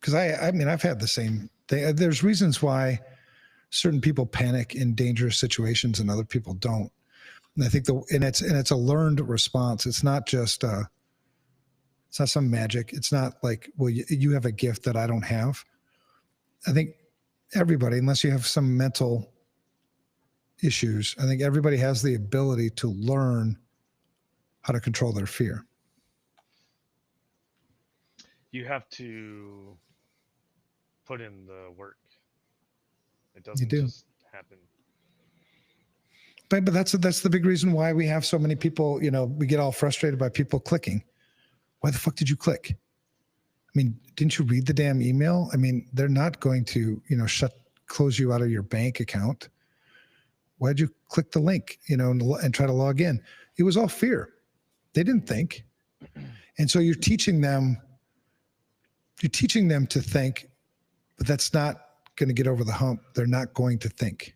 because I mean, I've had the same thing. There's reasons why certain people panic in dangerous situations and other people don't. And I think it's a learned response. It's not just it's not some magic. It's not like, well, you have a gift that I don't have. I think everybody, unless you have some mental issues, I think everybody has the ability to learn how to control their fear. You have to put in the work. It You doesn't do. just happen. But that's the big reason why we have so many people, we get all frustrated by people clicking. Why the fuck did you click? I mean, didn't you read the damn email? I mean, they're not going to, close you out of your bank account. Why'd you click the link, and try to log in? It was all fear. They didn't think. And so you're teaching them to think, but that's not going to get over the hump. They're not going to think.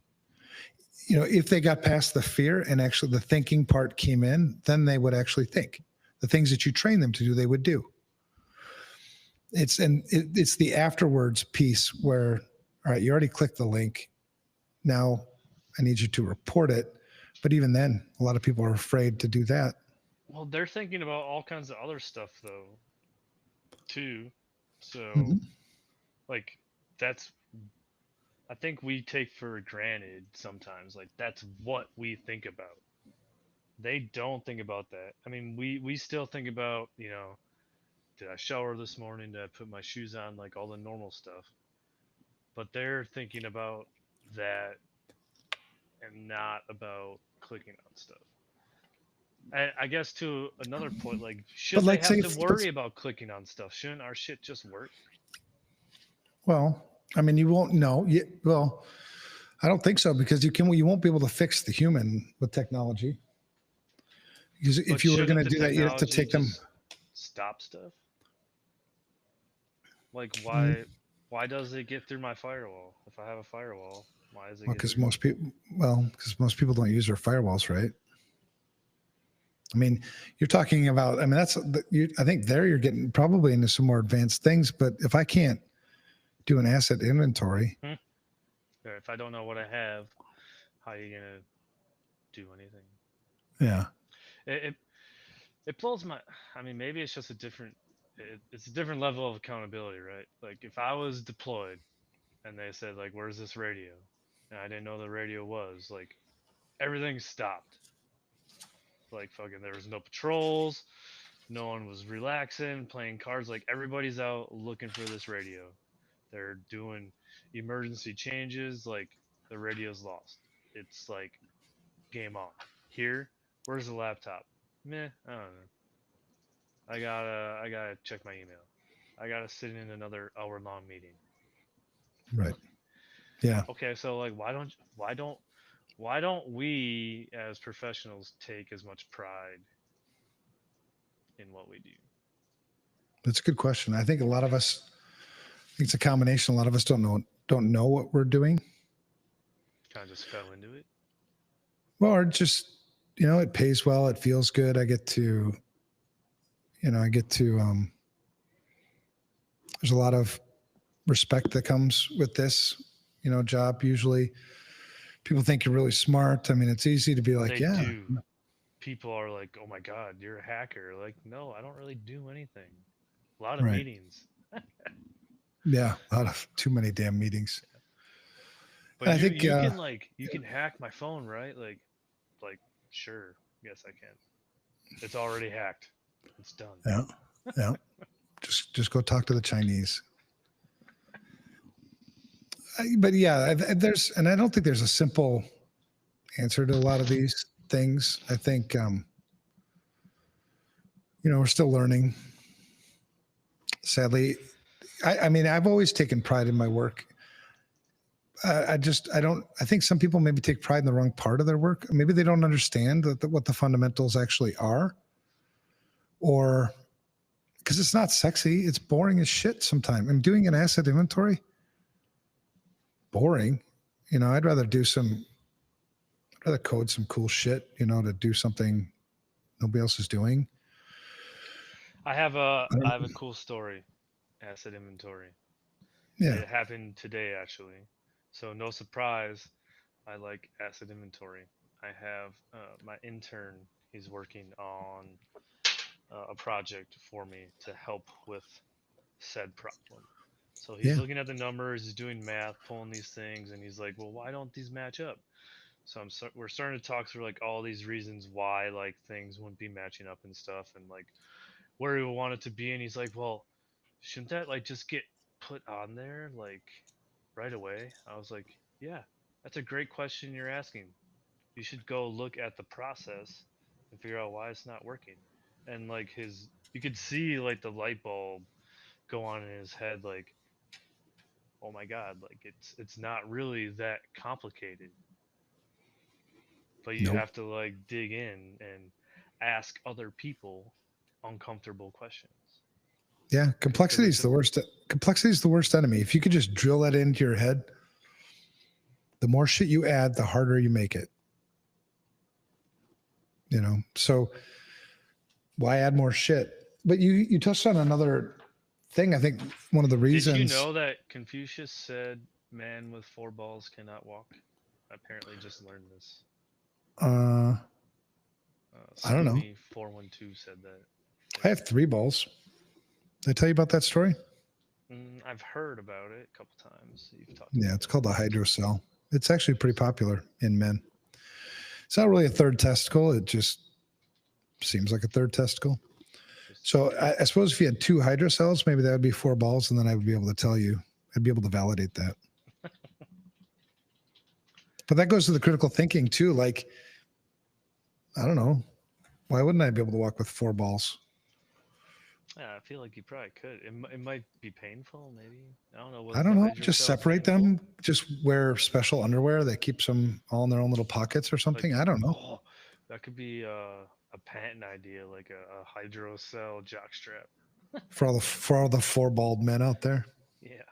If they got past the fear and actually the thinking part came in, then they would actually think. The things that you train them to do, they would do. It's the afterwards piece where, all right, you already clicked the link. Now I need you to report it. But even then, a lot of people are afraid to do that. Well, they're thinking about all kinds of other stuff though, too. So, like, I think we take for granted sometimes, like, that's what we think about. They don't think about that. I mean, we still think about, did I shower this morning? Did I put my shoes on? Like, all the normal stuff. But they're thinking about that and not about clicking on stuff. I guess to another point, like, should they have to worry about clicking on stuff? Shouldn't our shit just work? Well, I mean, you won't know. Well, I don't think so, because you won't be able to fix the human with technology. Because if you were going to do that, you have to take them. Stop stuff. Like, why does it get through my firewall? If I have a firewall, why is it? Because most people don't use their firewalls, right? I mean, you're talking about. I mean, I think you're getting probably into some more advanced things. But if I can't do an asset inventory, if I don't know what I have, how are you gonna do anything? Yeah. It blows my. I mean, maybe it's just it's a different level of accountability, right? Like, if I was deployed and they said, like, where's this radio? And I didn't know the radio was, like, everything stopped. Like, fucking, there was no patrols, no one was relaxing, playing cards. Like, everybody's out looking for this radio. They're doing emergency changes. Like, the radio's lost. It's like, game on. Here, where's the laptop? Meh, I don't know. I gotta check my email. I gotta sit in another hour-long meeting. Right. Yeah. Okay, so, like, why don't we as professionals take as much pride in what we do? That's a good question. I think a lot of us, it's a combination. A lot of us don't know what we're doing. Kind of just fell into it. Well, or just, it pays well. It feels good. I get to, there's a lot of respect that comes with this, job. Usually people think you're really smart. I mean, it's easy to be like, They do. People are like, oh my God, you're a hacker. Like, no, I don't really do anything. A lot of meetings. Yeah. A lot of too many damn meetings. But I think you can hack my phone, right? Like, sure. Yes, I can. It's already hacked. It's done. Yeah. Yeah. just go talk to the Chinese. But yeah, and I don't think there's a simple answer to a lot of these things. I think, we're still learning. Sadly, I mean, I've always taken pride in my work. I think some people maybe take pride in the wrong part of their work. Maybe they don't understand what the fundamentals actually are, or because it's not sexy. It's boring as shit sometimes. I'm doing an asset inventory. Boring. I'd rather code some cool shit, to do something nobody else is doing. I have a cool story. Asset inventory. Yeah. It happened today actually. So no surprise, I like asset inventory. I have my intern. He's working on a project for me to help with said problem. So he's Yeah. looking at the numbers, he's doing math, pulling these things, and he's like, "Well, why don't these match up?" So we're starting to talk through like all these reasons why like things wouldn't be matching up and stuff, and like where we want it to be. And he's like, "Well, shouldn't that like just get put on there like right away?" I was like, "Yeah, that's a great question you're asking. You should go look at the process and figure out why it's not working." And like you could see like the light bulb go on in his head, like, "Oh my god, like it's not really that complicated, but you Nope. have to like dig in and ask other people uncomfortable questions." Yeah. Because Complexity is the worst. Complexity is the worst enemy. If you could just drill that into your head, the more shit you add, the harder you make it. So why add more shit? But you touched on another thing. I think one of the reasons. Did you know that Confucius said man with four balls cannot walk? I apparently just learned this. I don't know. Scooby 412 said that. I have 3 balls. Did I tell you about that story? I've heard about it a couple times. You've talked. Yeah, it's called the hydrocell. It's actually pretty popular in men. It's not really a third testicle. It just seems like a third testicle. So I suppose if you had 2 hydrocells, maybe that would be 4 balls, and then I would be able to tell you. I'd be able to validate that. But that goes to the critical thinking too. Like, I don't know. Why wouldn't I be able to walk with 4 balls? Yeah, I feel like you probably could. It might be painful, maybe. I don't know. I don't know. Just separate them. Just wear special underwear that keeps them all in their own little pockets or something. I don't know. Oh, that could be a patent idea, like a hydrocell jockstrap. For all the 4-balled men out there. Yeah.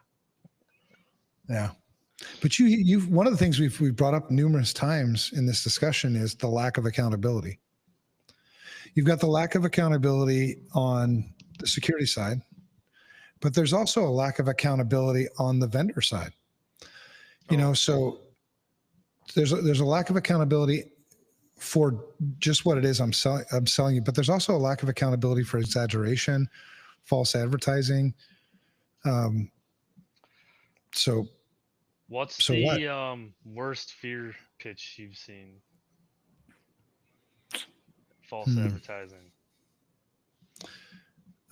Yeah. But you one of the things we've brought up numerous times in this discussion is the lack of accountability. You've got the lack of accountability on the security side, but there's also a lack of accountability on the vendor side. So there's a lack of accountability for just what it is I'm selling you, but there's also a lack of accountability for exaggeration, false advertising. What's So the worst fear pitch you've seen? False advertising.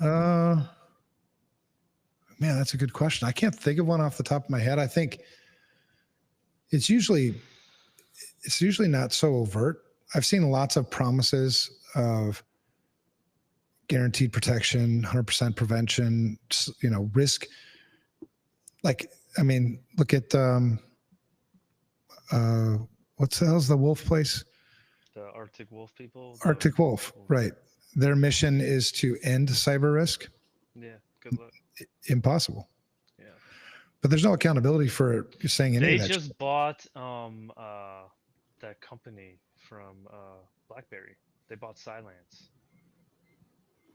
Man, that's a good question. I can't think of one off the top of my head. I think it's usually not so overt. I've seen lots of promises of guaranteed protection, 100% prevention, risk. Like, I mean, look at what's the hell's the wolf place? The Arctic Wolf people. Arctic Wolf, right? Their mission is to end cyber risk. Yeah, good luck. Impossible. Yeah, but there's no accountability for saying anything. They just bought that company from BlackBerry. They bought Cylance.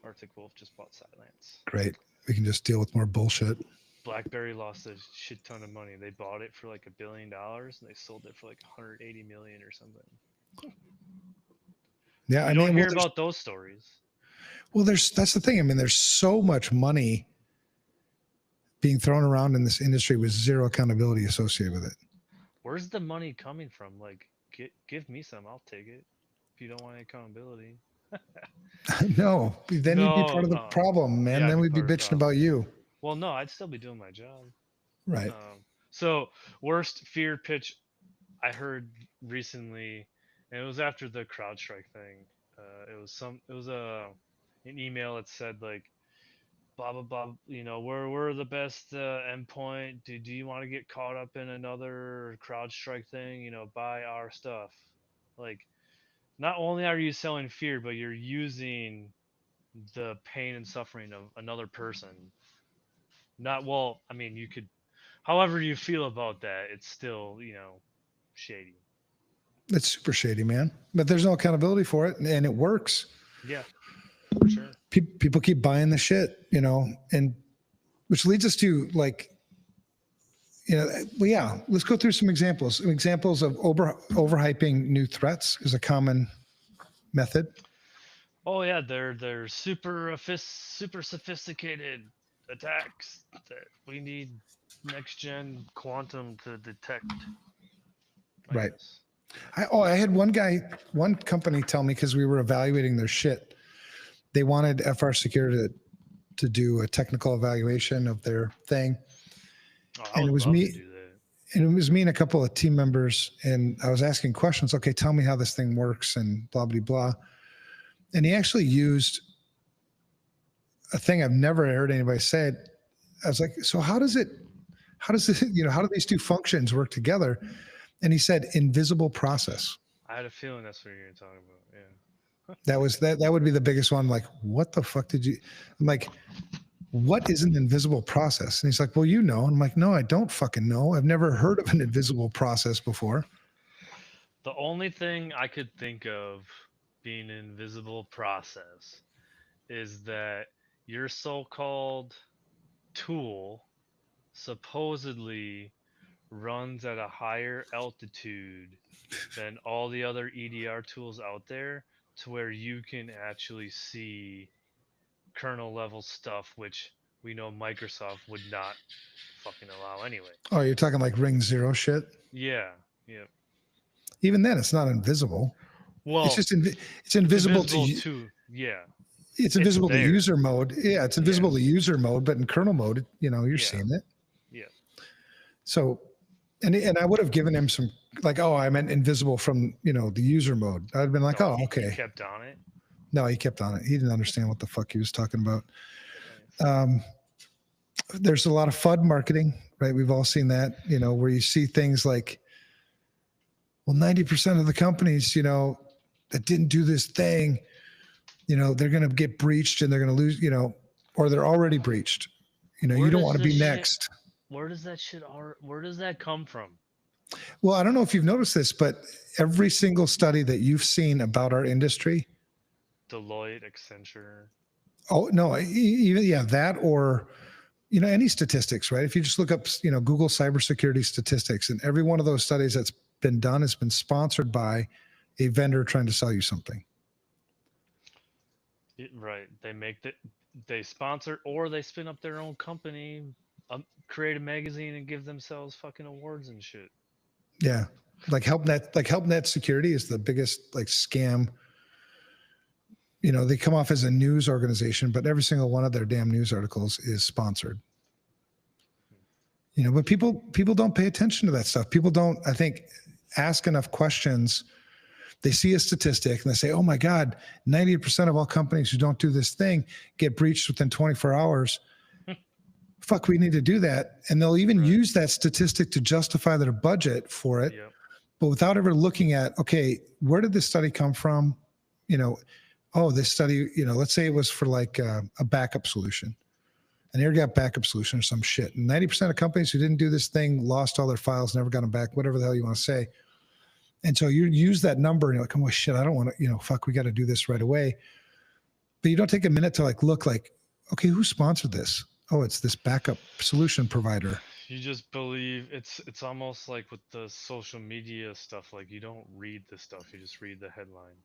Arctic Wolf just bought Cylance. Great. We can just deal with more bullshit. BlackBerry lost a shit ton of money. They bought it for like $1 billion and they sold it for like 180 million or something. Yeah, I don't hear about those stories. Well, that's the thing. I mean, there's so much money being thrown around in this industry with zero accountability associated with it. Where's the money coming from? Like, give me some. I'll take it. If you don't want any accountability. No, then you'd be part of the problem, man. Then we'd be bitching about you. Well, no, I'd still be doing my job. Right. So worst fear pitch I heard recently, and it was after the CrowdStrike thing. It was an email that said like, blah blah blah. We're the best endpoint. Do you want to get caught up in another CrowdStrike thing? Buy our stuff. Like, not only are you selling fear, but you're using the pain and suffering of another person. I mean, you could, however you feel about that, it's still, shady. It's super shady, man. But there's no accountability for it, and it works. Yeah, for sure. People keep buying the shit, and which leads us to like well, yeah, let's go through some examples. Examples of overhyping new threats is a common method. Oh yeah, they're super sophisticated attacks that we need next gen quantum to detect. I Right. guess. I had one company tell me, because we were evaluating their shit, they wanted FR Security to do a technical evaluation of their thing. Oh, I And would it was love me, to do that. and it was me and a couple of team members, and I was asking questions. Okay, tell me how this thing works and blah, blah, blah. And he actually used a thing I've never heard anybody say. I was like, so how does how do these two functions work together? And he said, invisible process. I had a feeling that's what you're talking about. Yeah. That would be the biggest one. Like, what the fuck did you, I'm like, what is an invisible process? And he's like, well, I'm like, no, I don't fucking know. I've never heard of an invisible process before. The only thing I could think of being an invisible process is that your so-called tool supposedly runs at a higher altitude than all the other EDR tools out there, to where you can actually see kernel level stuff, which we know Microsoft would not fucking allow anyway. Oh, you're talking like Ring Zero shit. Yeah, yeah. Even then, it's not invisible. It's Well, just it's it's invisible invisible to yeah. it's It's invisible to there. user mode. Yeah, it's invisible to user mode, but in kernel mode, you're Yeah, seeing it. yeah. So, and I would have given him some, like, oh, I meant invisible from the user mode. I'd been like, No, oh, he okay. kept on it. No, he kept on it. He didn't understand what the fuck he was talking about. Nice. There's a lot of FUD marketing, right? We've all seen that, where you see things like, well, 90% of the companies, that didn't do this thing, they're going to get breached and they're going to lose, or they're already breached. You Where don't does want to this be shit- next. Where does that shit? Where does that come from? Well, I don't know if you've noticed this, but every single study that you've seen about our industry, Deloitte, Accenture. oh no, even that, or any statistics, right? If you just look up, Google cybersecurity statistics, and every one of those studies that's been done has been sponsored by a vendor trying to sell you something. Right. They sponsor, or they spin up their own company, create a magazine, and give themselves fucking awards and shit. Yeah, like HelpNet Security is the biggest scam. They come off as a news organization, but every single one of their damn news articles is sponsored. But people don't pay attention to that stuff. People don't, I think, ask enough questions. They see a statistic and they say, oh my God, 90% of all companies who don't do this thing get breached within 24 hours. Fuck, we need to do that. And they'll even use that statistic to justify their budget for it, but without ever looking at, okay, where did this study come from? This study, let's say it was for a backup solution, an air gap backup solution or some shit. And 90% of companies who didn't do this thing lost all their files, never got them back, whatever the hell you want to say. And so you use that number and you're like, oh shit, I don't want to, fuck, we got to do this right away. But you don't take a minute to look okay, who sponsored this? Oh, it's this backup solution provider. You just believe it's almost like with the social media stuff, you don't read the stuff, you just read the headline.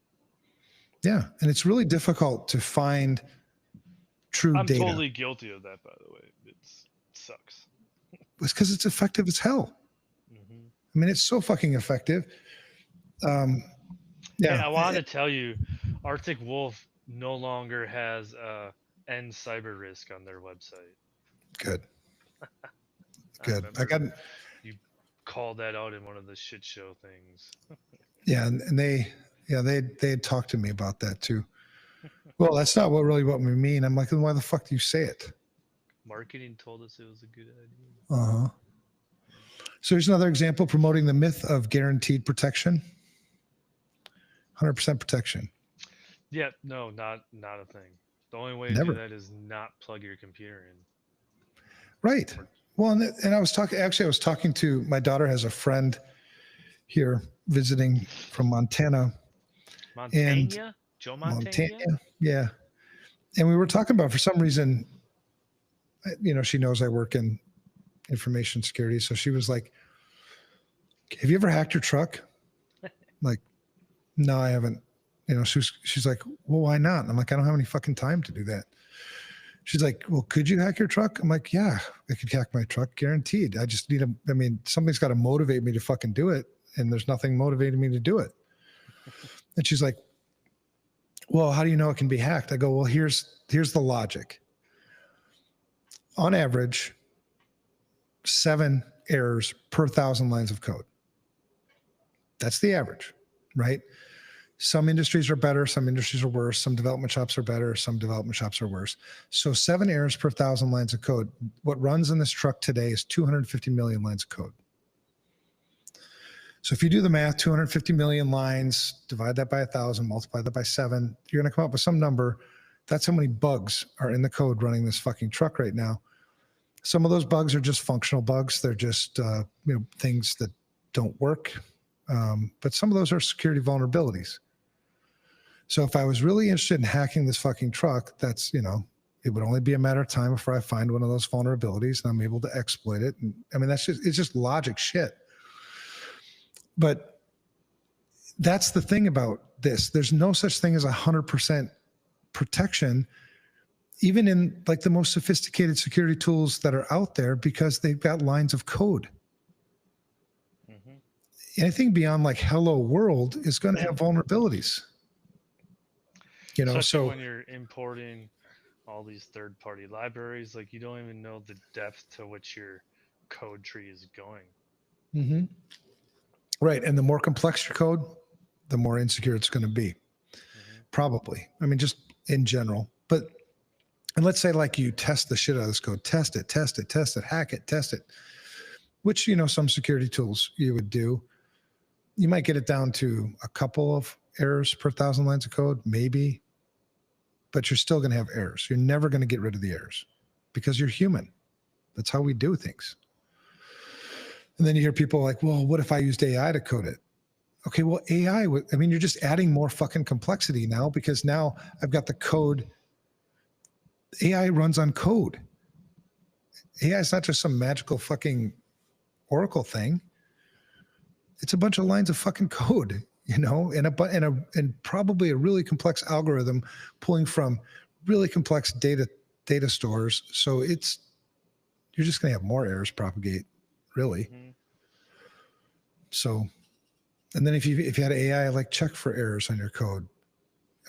Yeah. And it's really difficult to find true data. I'm totally guilty of that, by the way. It sucks. It's because it's effective as hell. Mm-hmm. I mean, it's so fucking effective. Hey, I want to tell you, Arctic Wolf no longer has end cyber risk on their website. Good. Good. I got you called that out in one of the shit show things. Yeah, and they had talked to me about that too. Well, that's not what we mean. I'm like, why the fuck do you say it? Marketing told us it was a good idea. Uh-huh. So here's another example promoting the myth of guaranteed protection. 100% protection. Yeah, no, not a thing. The only way to do that is not plug your computer in. Right. Well, and I was talking to, my daughter has a friend here visiting from Montana. Montana? Joe Montana? Yeah. And we were talking about, for some reason, she knows I work in information security. So she was like, have you ever hacked your truck? I'm like, no, I haven't. You know, she's like, well, why not? And I'm like, I don't have any fucking time to do that. She's like, well, could you hack your truck? I'm like, yeah, I could hack my truck, guaranteed. I just need something's got to motivate me to fucking do it. And there's nothing motivating me to do it. And she's like, well, how do you know it can be hacked? I go, well, here's the logic. On average, 7 errors per 1,000 lines of code. That's the average, right? Some industries are better, some industries are worse, some development shops are better, some development shops are worse. So 7 errors per 1,000 lines of code. What runs in this truck today is 250 million lines of code. So if you do the math, 250 million lines, divide that by 1,000, multiply that by 7, you're going to come up with some number. That's how many bugs are in the code running this fucking truck right now. Some of those bugs are just functional bugs. They're just things that don't work. But some of those are security vulnerabilities. So if I was really interested in hacking this fucking truck, that's, it would only be a matter of time before I find one of those vulnerabilities and I'm able to exploit it. And it's just logic shit. But that's the thing about this. There's no such thing as 100% protection, even in like the most sophisticated security tools that are out there, because they've got lines of code. Mm-hmm. Anything beyond like hello world is going to have vulnerabilities. Especially so when you're importing all these third-party libraries, like you don't even know the depth to which your code tree is going. Mm-hmm. Right. And the more complex your code, the more insecure it's going to be. Mm-hmm. Probably. Just in general. And let's say like you test the shit out of this code, test it, hack it, test it, which, some security tools you would do. You might get it down to a couple of errors per 1,000 lines of code, maybe, but you're still going to have errors. You're never going to get rid of the errors because you're human. That's how we do things. And then you hear people like, well, what if I used AI to code it? Okay, well, AI, you're just adding more fucking complexity now, because now I've got the code. AI runs on code. AI is not just some magical fucking Oracle thing. It's a bunch of lines of fucking code, and probably a really complex algorithm pulling from really complex data stores. So you're just going to have more errors propagate, really. Mm-hmm. So, and then if you had AI like check for errors on your code,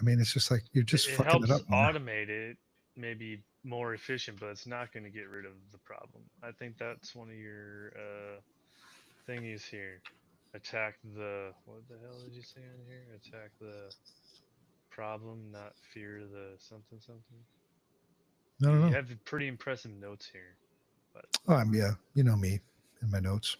it's just like you're just fucking it up. It helps automate it, maybe more efficient, but it's not going to get rid of the problem. I think that's one of your thingies here. Attack what the hell did you say on here? Attack the problem, not fear the something. I don't know. You have pretty impressive notes here. But yeah, you know me and my notes.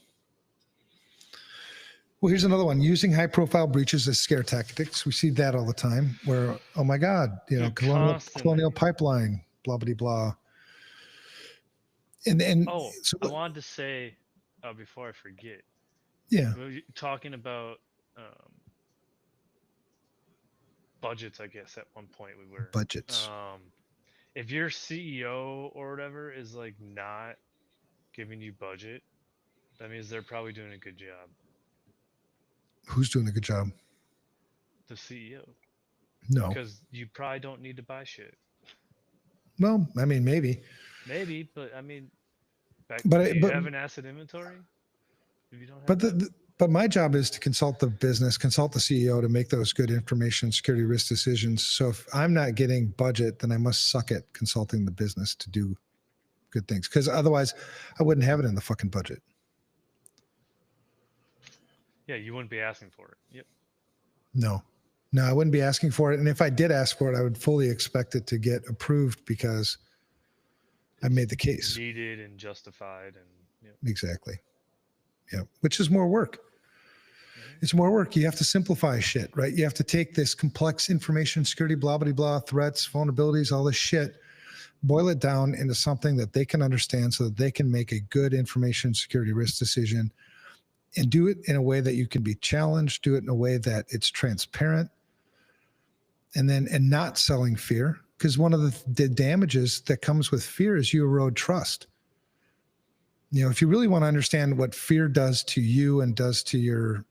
Well, here's another one. Using high-profile breaches as scare tactics. We see that all the time. Where, oh my God, colonial pipeline, blah blah blah. And so I wanted to say before I forget. Yeah. We were talking about budgets, I guess at one point we were. Budgets. If your CEO or whatever is like not giving you budget, that means they're probably doing a good job. Who's doing a good job? The CEO. No. Because you probably don't need to buy shit. Well, maybe. Maybe, but do you have an asset inventory? If you don't have but my job is to consult the business, consult the CEO to make those good information security risk decisions. So if I'm not getting budget, then I must suck at consulting the business to do good things, because otherwise I wouldn't have it in the fucking budget. Yeah, you wouldn't be asking for it. Yep. No, I wouldn't be asking for it. And if I did ask for it, I would fully expect it to get approved because I made the case. Needed and justified. And Exactly. Yeah, which is more work. It's more work. You have to simplify shit, right? You have to take this complex information security, blah, blah, blah, threats, vulnerabilities, all this shit, boil it down into something that they can understand so that they can make a good information security risk decision, and do it in a way that you can be challenged, do it in a way that it's transparent, and not selling fear. Because one of the damages that comes with fear is you erode trust. if you really want to understand what fear does to you and does to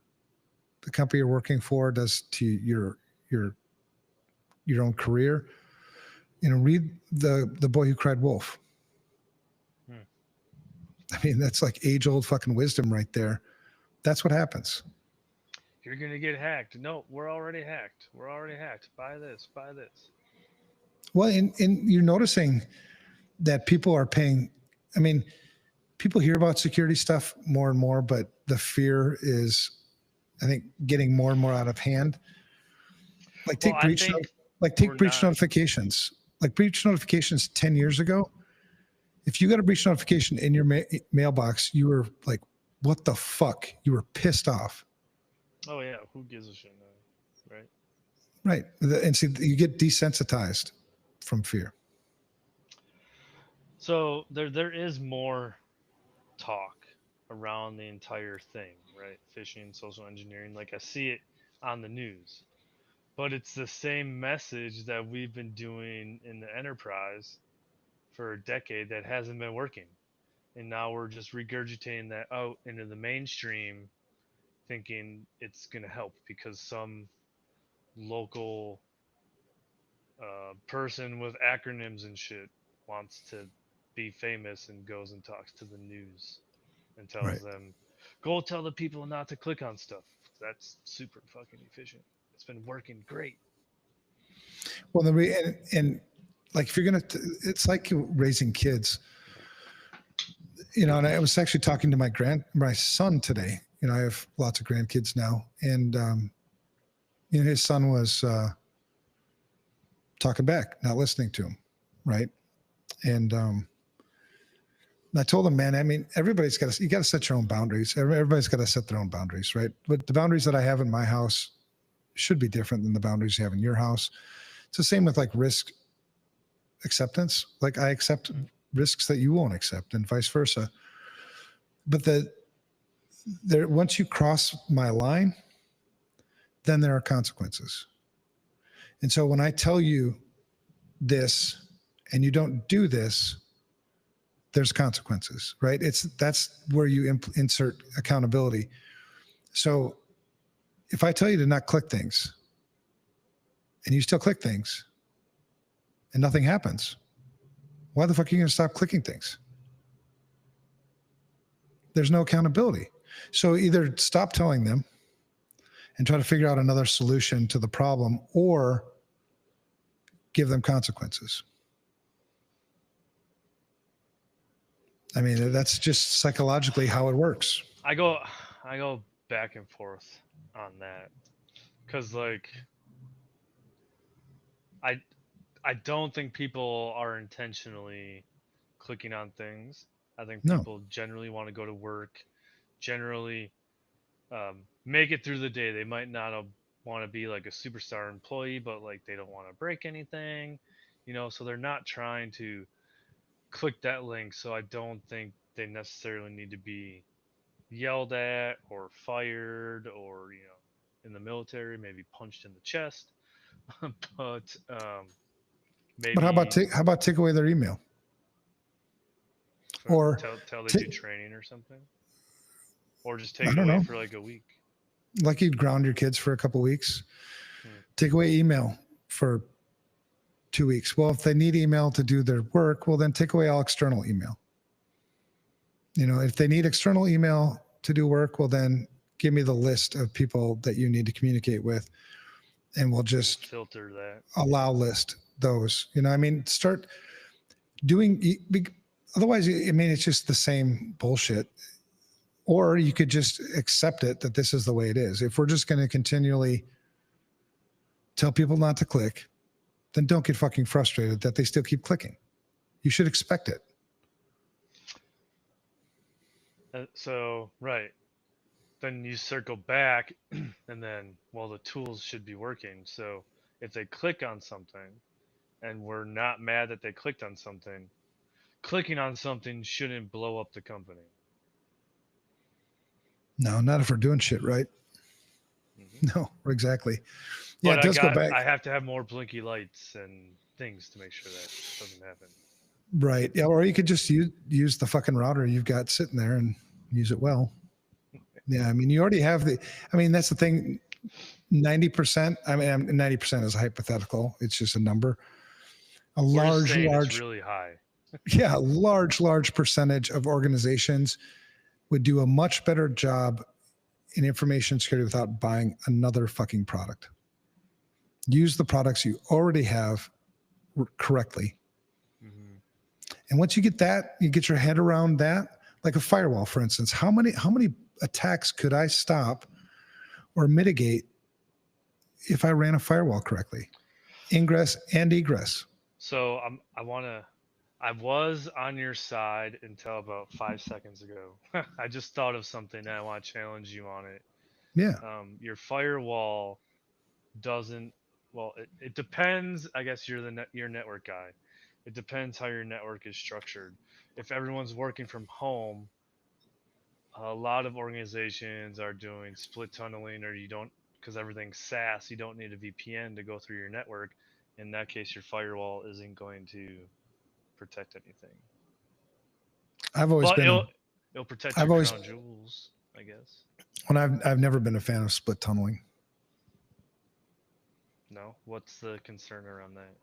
the company you're working for, does to your own career, read the Boy Who Cried Wolf. Hmm. I mean, that's like age old fucking wisdom right there. That's what happens. You're gonna get hacked. No, we're already hacked. We're already hacked. Buy this. Buy this. Well, and you're noticing that people are paying. I mean, people hear about security stuff more and more, but the fear is, I think, getting more and more out of hand. Like Well, take I breach, think we're take breach not. notifications. Like breach notifications 10 years ago. If you got a breach notification in your mailbox, you were like, "What the fuck?" You were pissed off. Oh yeah, who gives a shit now, right? Right. And see, you get desensitized from fear. So there is more talk around the entire thing, right? Phishing, social engineering. Like I see it on the news, but it's the same message that we've been doing in the enterprise for a decade that hasn't been working, and now we're just regurgitating that out into the mainstream, thinking it's going to help because some local person with acronyms and shit wants to be famous and goes and talks to the news and Right. tells them, go tell the people not to click on stuff. That's super fucking efficient. It's been working great. Well, and like if you're gonna, it's like raising kids. And I was actually talking to my son today. I have lots of grandkids now, and his son was talking back, not listening to him, right? And I told him, man, I mean, everybody's got to, you got to set your own boundaries. Everybody's got to set their own boundaries, right? But the boundaries that I have in my house should be different than the boundaries you have in your house. It's the same with like risk acceptance. Like I accept risks that you won't accept and vice versa. But once you cross my line, then there are consequences. And so when I tell you this and you don't do this, there's consequences, right? That's where you insert accountability. So if I tell you to not click things and you still click things and nothing happens, why the fuck are you going to stop clicking things? There's no accountability. So either stop telling them and try to figure out another solution to the problem, or give them consequences. I mean, that's just psychologically how it works. I go back and forth on that because like I I don't think people are intentionally clicking on things. I think No, people generally want to go to work, generally make it through the day. They might not want to be like a superstar employee, but like they don't want to break anything, so they're not trying to click that link. So I don't think they necessarily need to be yelled at or fired or, in the military, maybe punched in the chest. But but maybe how about take away their email, or tell they do t- training or something, or just take I it don't away know, for like a week. like you'd ground your kids for a couple of weeks, Hmm. take away email for 2 weeks. Well, if they need email to do their work, well, then take away all external email. If they need external email to do work, well, then give me the list of people that you need to communicate with, and we'll We'll just filter that. allow list those. I mean, start doing, otherwise, I mean, it's just the same bullshit. Or you could just accept it that this is the way it is. If we're just going to continually tell people not to click, then don't get fucking frustrated that they still keep clicking. You should expect it. So, right. Then you circle back and then, well, the tools should be working. So if they click on something and we're not mad that they clicked on something, clicking on something shouldn't blow up the company. No, not if we're doing shit right. Hmm. No, exactly. Yeah, But it does go back. I have to have more blinky lights and things to make sure that doesn't happen. Right. Yeah. Or you could just use the fucking router you've got sitting there and use it well. Yeah. I mean, you already have that's the thing. 90%. I mean, 90% is hypothetical. It's just a number. A We're just large, saying it's large, really high. yeah, large percentage of organizations would do a much better job in information security without buying another fucking product. Use the products you already have correctly. Mm-hmm. And once you get that, you get your head around that, like a firewall, for instance, how many attacks could I stop or mitigate if I ran a firewall correctly? Ingress and egress. So I was on your side until about 5 seconds ago. I just thought of something and I want to challenge you on it. Yeah. Your firewall doesn't. Well, it depends. I guess you're your network guy. It depends how your network is structured. If everyone's working from home, a lot of organizations are doing split tunneling, or you don't, because everything's SaaS. You don't need a VPN to go through your network. In that case, your firewall isn't going to protect anything. I've always But been, it'll protect I've your always, crown jewels, I guess. when I've never been a fan of split tunneling. No, what's the concern around that?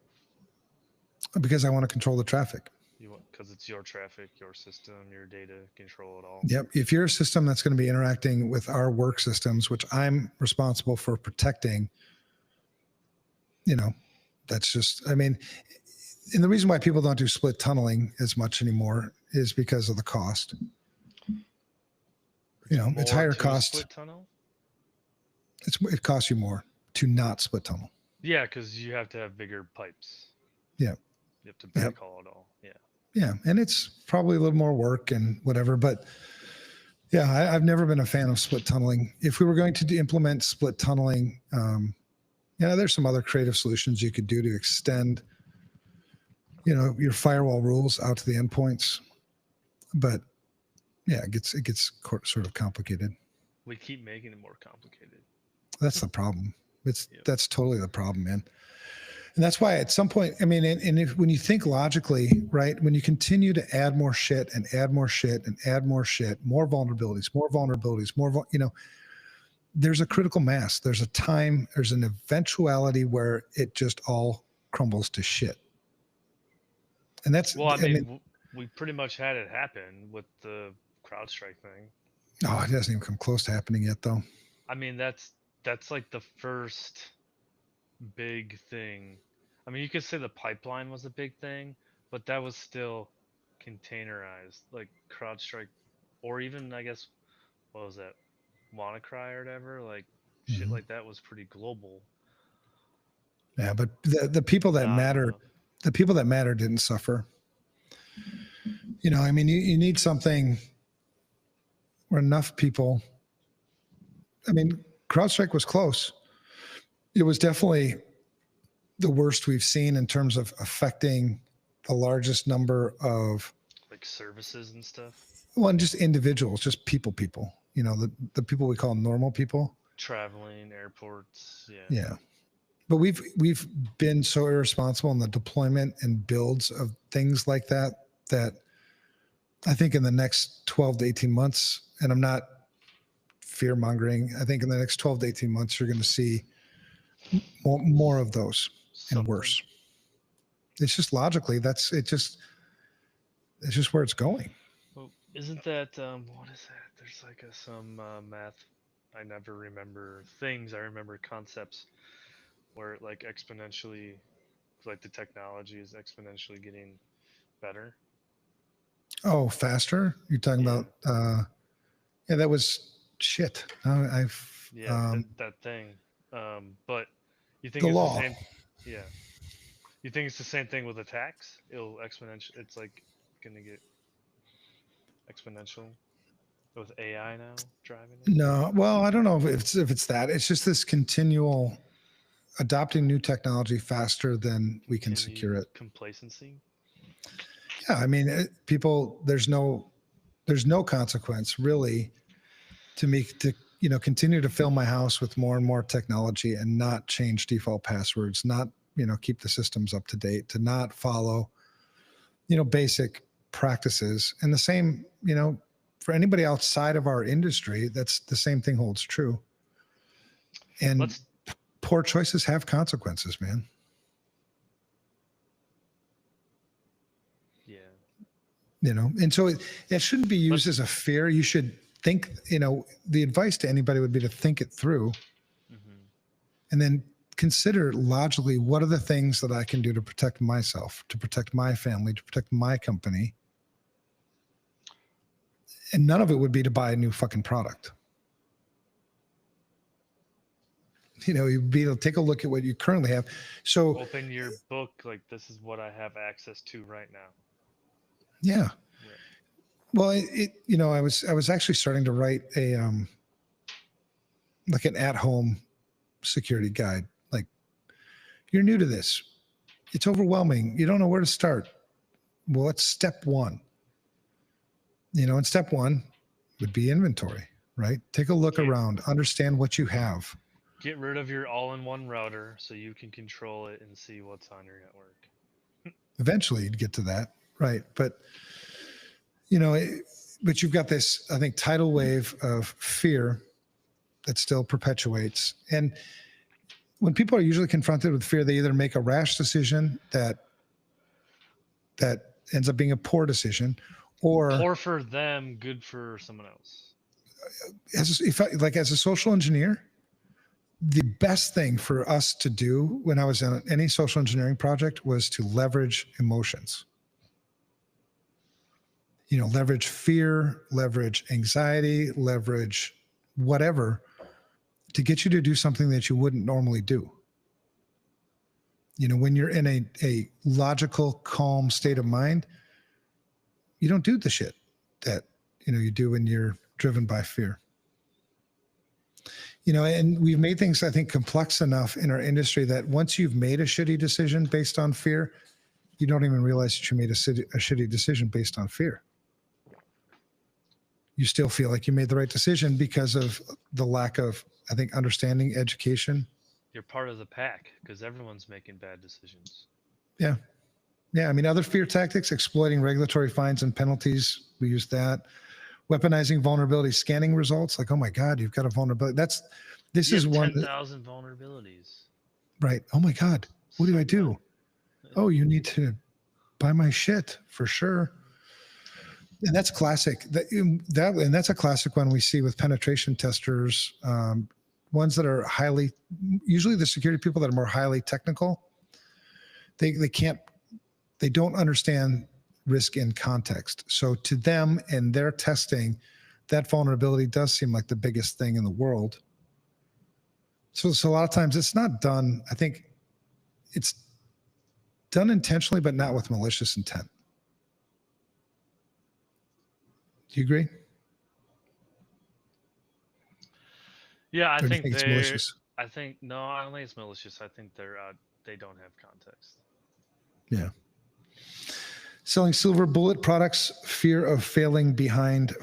Because I want to control the traffic. You want, because it's your traffic, your system, your data, control it all. Yep. If you're a system that's going to be interacting with our work systems, which I'm responsible for protecting, that's just, I mean, and the reason why people don't do split tunneling as much anymore is because of the cost. It's higher cost. Split tunnel? It costs you more to not split tunnel. Yeah, because you have to have bigger pipes. Yeah. You have to backhaul it all. Yeah. Yeah. And it's probably a little more work and whatever, but yeah, I've never been a fan of split tunneling. If we were going to implement split tunneling, there's some other creative solutions you could do to extend, your firewall rules out to the endpoints. But yeah, it gets sort of complicated. We keep making it more complicated. That's the problem. That's totally the problem, man. And that's why at some point, I mean, when you think logically, right, when you continue to add more shit and add more shit and add more shit, more vulnerabilities, there's a critical mass. There's a time, there's an eventuality where it just all crumbles to shit. And that's, well, I mean, we pretty much had it happen with the CrowdStrike thing. Oh, it hasn't even come close to happening yet, though. I mean, that's like the first big thing. I mean, you could say the pipeline was a big thing, but that was still containerized, like CrowdStrike, or even, I guess, what was that, WannaCry or whatever, like shit like that was pretty global. Yeah, but the people that mattered, the people that mattered didn't suffer. I mean, you need something where enough people, I mean, CrowdStrike was close. It was definitely the worst we've seen in terms of affecting the largest number of like services and stuff. Well, and just individuals, just people, the people we call normal people. Traveling, airports. Yeah. Yeah. But we've been so irresponsible in the deployment and builds of things like that I think in the next 12 to 18 months, and I'm not fear-mongering, I think in the next 12 to 18 months, you're going to see more of those and worse. It's just logically, it's just where it's going. Well, isn't that, what is that? There's like some math, I never remember things, I remember concepts where like exponentially, like the technology is exponentially getting better. Oh, faster? You're talking about, that was shit. That thing. But you think the it's law. the same? Yeah. You think it's the same thing with attacks? It'll exponential. It's like gonna get exponential with AI now driving it. No, well, I don't know if it's that. It's just this continual adopting new technology faster than we can secure it. Complacency. Yeah, I mean, people. There's no consequence really to me to continue to fill my house with more and more technology and not change default passwords, not keep the systems up to date, to not follow basic practices. And the same, for anybody outside of our industry, that's the same thing holds true. And poor choices have consequences, man. Yeah. And so it shouldn't be used as a fear. You should think, the advice to anybody would be to think it through and then consider logically, what are the things that I can do to protect myself, to protect my family, to protect my company? And none of it would be to buy a new fucking product. You'd be able to take a look at what you currently have. So open your book, like, this is what I have access to right now. Yeah. Well, I was actually starting to write a like an at-home security guide. Like, you're new to this. It's overwhelming. You don't know where to start. Well, it's step one. And step one would be inventory, right? Take a look around, understand what you have. Get rid of your all-in-one router so you can control it and see what's on your network. Eventually you'd get to that, right? But but you've got this, I think, tidal wave of fear that still perpetuates. And when people are usually confronted with fear, they either make a rash decision that ends up being a poor decision, or poor for them, good for someone else. As a social engineer, the best thing for us to do when I was in any social engineering project was to leverage emotions. Leverage fear, leverage anxiety, leverage whatever to get you to do something that you wouldn't normally do. When you're in a logical, calm state of mind, you don't do the shit that, you do when you're driven by fear. And we've made things, I think, complex enough in our industry that once you've made a shitty decision based on fear, you don't even realize that you made a shitty decision based on fear. You still feel like you made the right decision because of the lack of, I think, understanding, education. You're part of the pack because everyone's making bad decisions. Yeah. Yeah. I mean, other fear tactics, exploiting regulatory fines and penalties. We use that. Weaponizing vulnerability, scanning results. Like, oh my God, you've got a vulnerability. This is one. 10,000 vulnerabilities. Right. Oh my God. What do I do? Oh, you need to buy my shit for sure. And that's classic. And that's a classic one we see with penetration testers, ones that are usually the security people that are more highly technical. They don't understand risk in context. So to them and their testing, that vulnerability does seem like the biggest thing in the world. So a lot of times it's not done. I think it's done intentionally, but not with malicious intent. Do you agree? Yeah, I think it's malicious. I don't think it's malicious. I think they don't have context. Yeah. Selling silver bullet products, fear of falling behind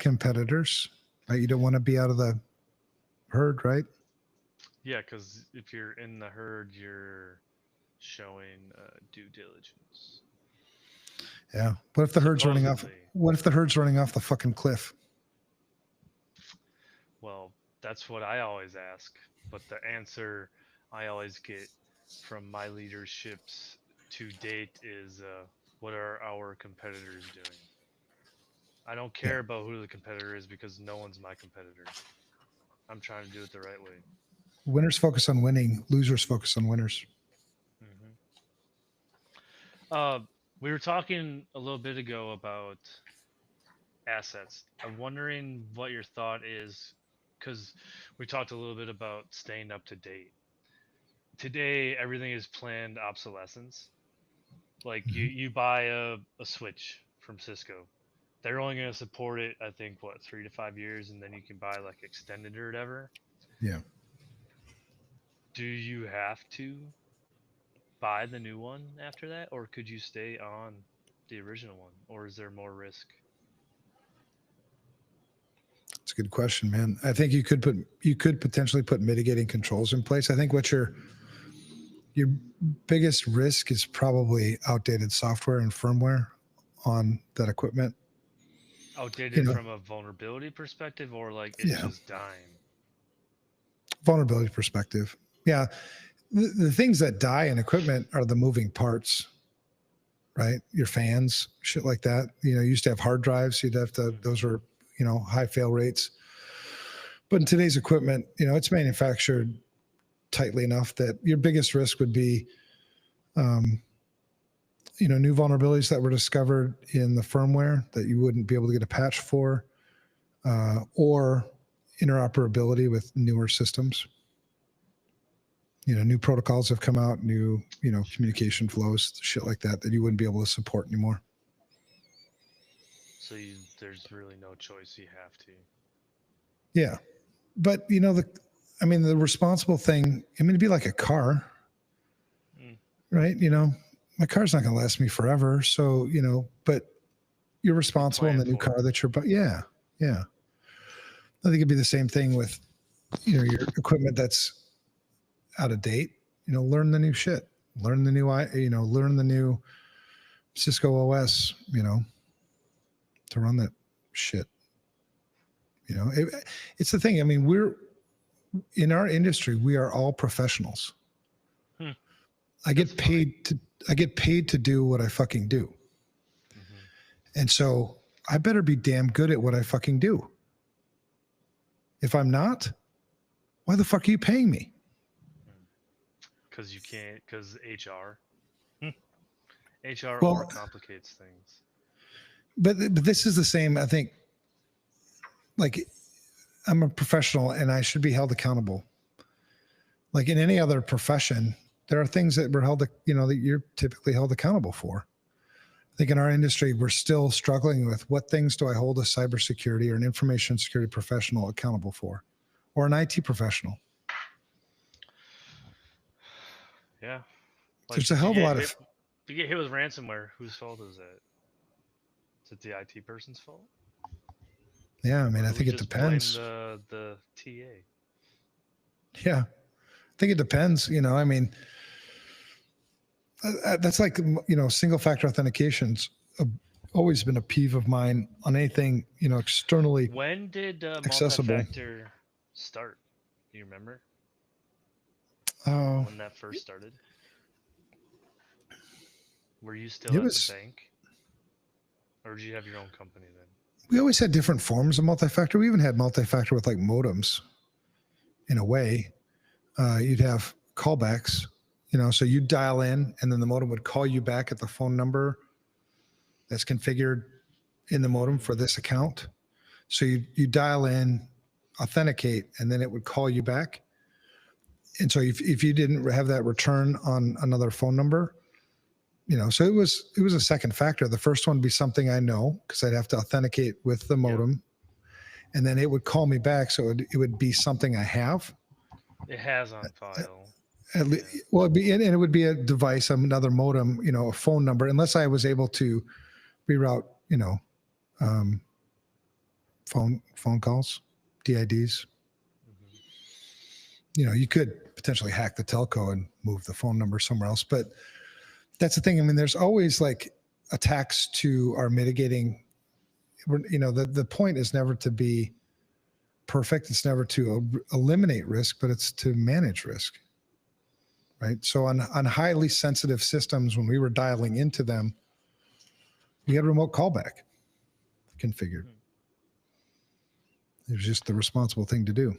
competitors, right? You don't want to be out of the herd, right? Yeah, because if you're in the herd, you're showing due diligence. Yeah. What if the herd's running off? What if the herd's running off the fucking cliff? Well, that's what I always ask. But the answer I always get from my leaderships to date is, what are our competitors doing? I don't care about who the competitor is because no one's my competitor. I'm trying to do it the right way. Winners focus on winning. Losers focus on winners. We were talking a little bit ago about assets. I'm wondering what your thought is, because we talked a little bit about staying up to date. Today, everything is planned obsolescence. Like you buy a switch from Cisco. They're only going to support it, I think, 3 to 5 years, and then you can buy like extended or whatever. Yeah. Do you have to buy the new one after that, or could you stay on the original one, or is there more risk? That's a good question, man. I think you could potentially put mitigating controls in place. I think what you're Your biggest risk is probably outdated software and firmware on that equipment. Outdated from a vulnerability perspective, or like it's just dying? Vulnerability perspective. Yeah. The things that die in equipment are the moving parts, right? Your fans, shit like that. You used to have hard drives. You'd have to, those are, high fail rates. But in today's equipment, it's manufactured tightly enough that your biggest risk would be, new vulnerabilities that were discovered in the firmware that you wouldn't be able to get a patch for, or interoperability with newer systems. New protocols have come out, new, communication flows, shit like that you wouldn't be able to support anymore. So there's really no choice. You have to. Yeah. But, the responsible thing, it'd be like a car, right? My car's not going to last me forever. So, but you're responsible in the new car that you're, but yeah. I think it'd be the same thing with, your equipment that's out of date. Learn the new shit, learn the new, learn the new Cisco OS, to run that shit. It's the thing. We're in our industry, we are all professionals. I get paid to do what I fucking do. And so I better be damn good at what I fucking do. If I'm not, why the fuck are you paying me? Because you can't, because HR. HR overcomplicates things. But this is the same, I think, like I'm a professional and I should be held accountable. Like in any other profession, there are things that we're held, that you're typically held accountable for. I think in our industry, we're still struggling with what things do I hold a cybersecurity or an information security professional accountable for, or an IT professional. Yeah. There's a hell of a lot of... If you get hit with ransomware, whose fault is it? Is it the IT person's fault? Yeah, I think it depends. Blame the TA. Yeah, I think it depends. That's like, single factor authentication's always been a peeve of mine on anything, externally. When did accessible. multi-factor start? Do you remember? Oh, when that first started? Were you still at the bank? Or did you have your own company then? We always had different forms of multi-factor. We even had multi-factor with like modems in a way. You'd have callbacks, so you'd dial in and then the modem would call you back at the phone number that's configured in the modem for this account. So you dial in, authenticate, and then it would call you back. And so if you didn't have that return on another phone number, so it was a second factor. The first one would be something I know because I'd have to authenticate with the modem, and then it would call me back. So it would be something I have. It has on file. Well, it would be a device, another modem, a phone number, unless I was able to reroute, phone calls, DIDs. You could potentially hack the telco and move the phone number somewhere else, but that's the thing. There's always like attacks to our mitigating. The point is never to be perfect. It's never to eliminate risk, but it's to manage risk. Right. So on highly sensitive systems, when we were dialing into them, we had remote callback configured. It was just the responsible thing to do.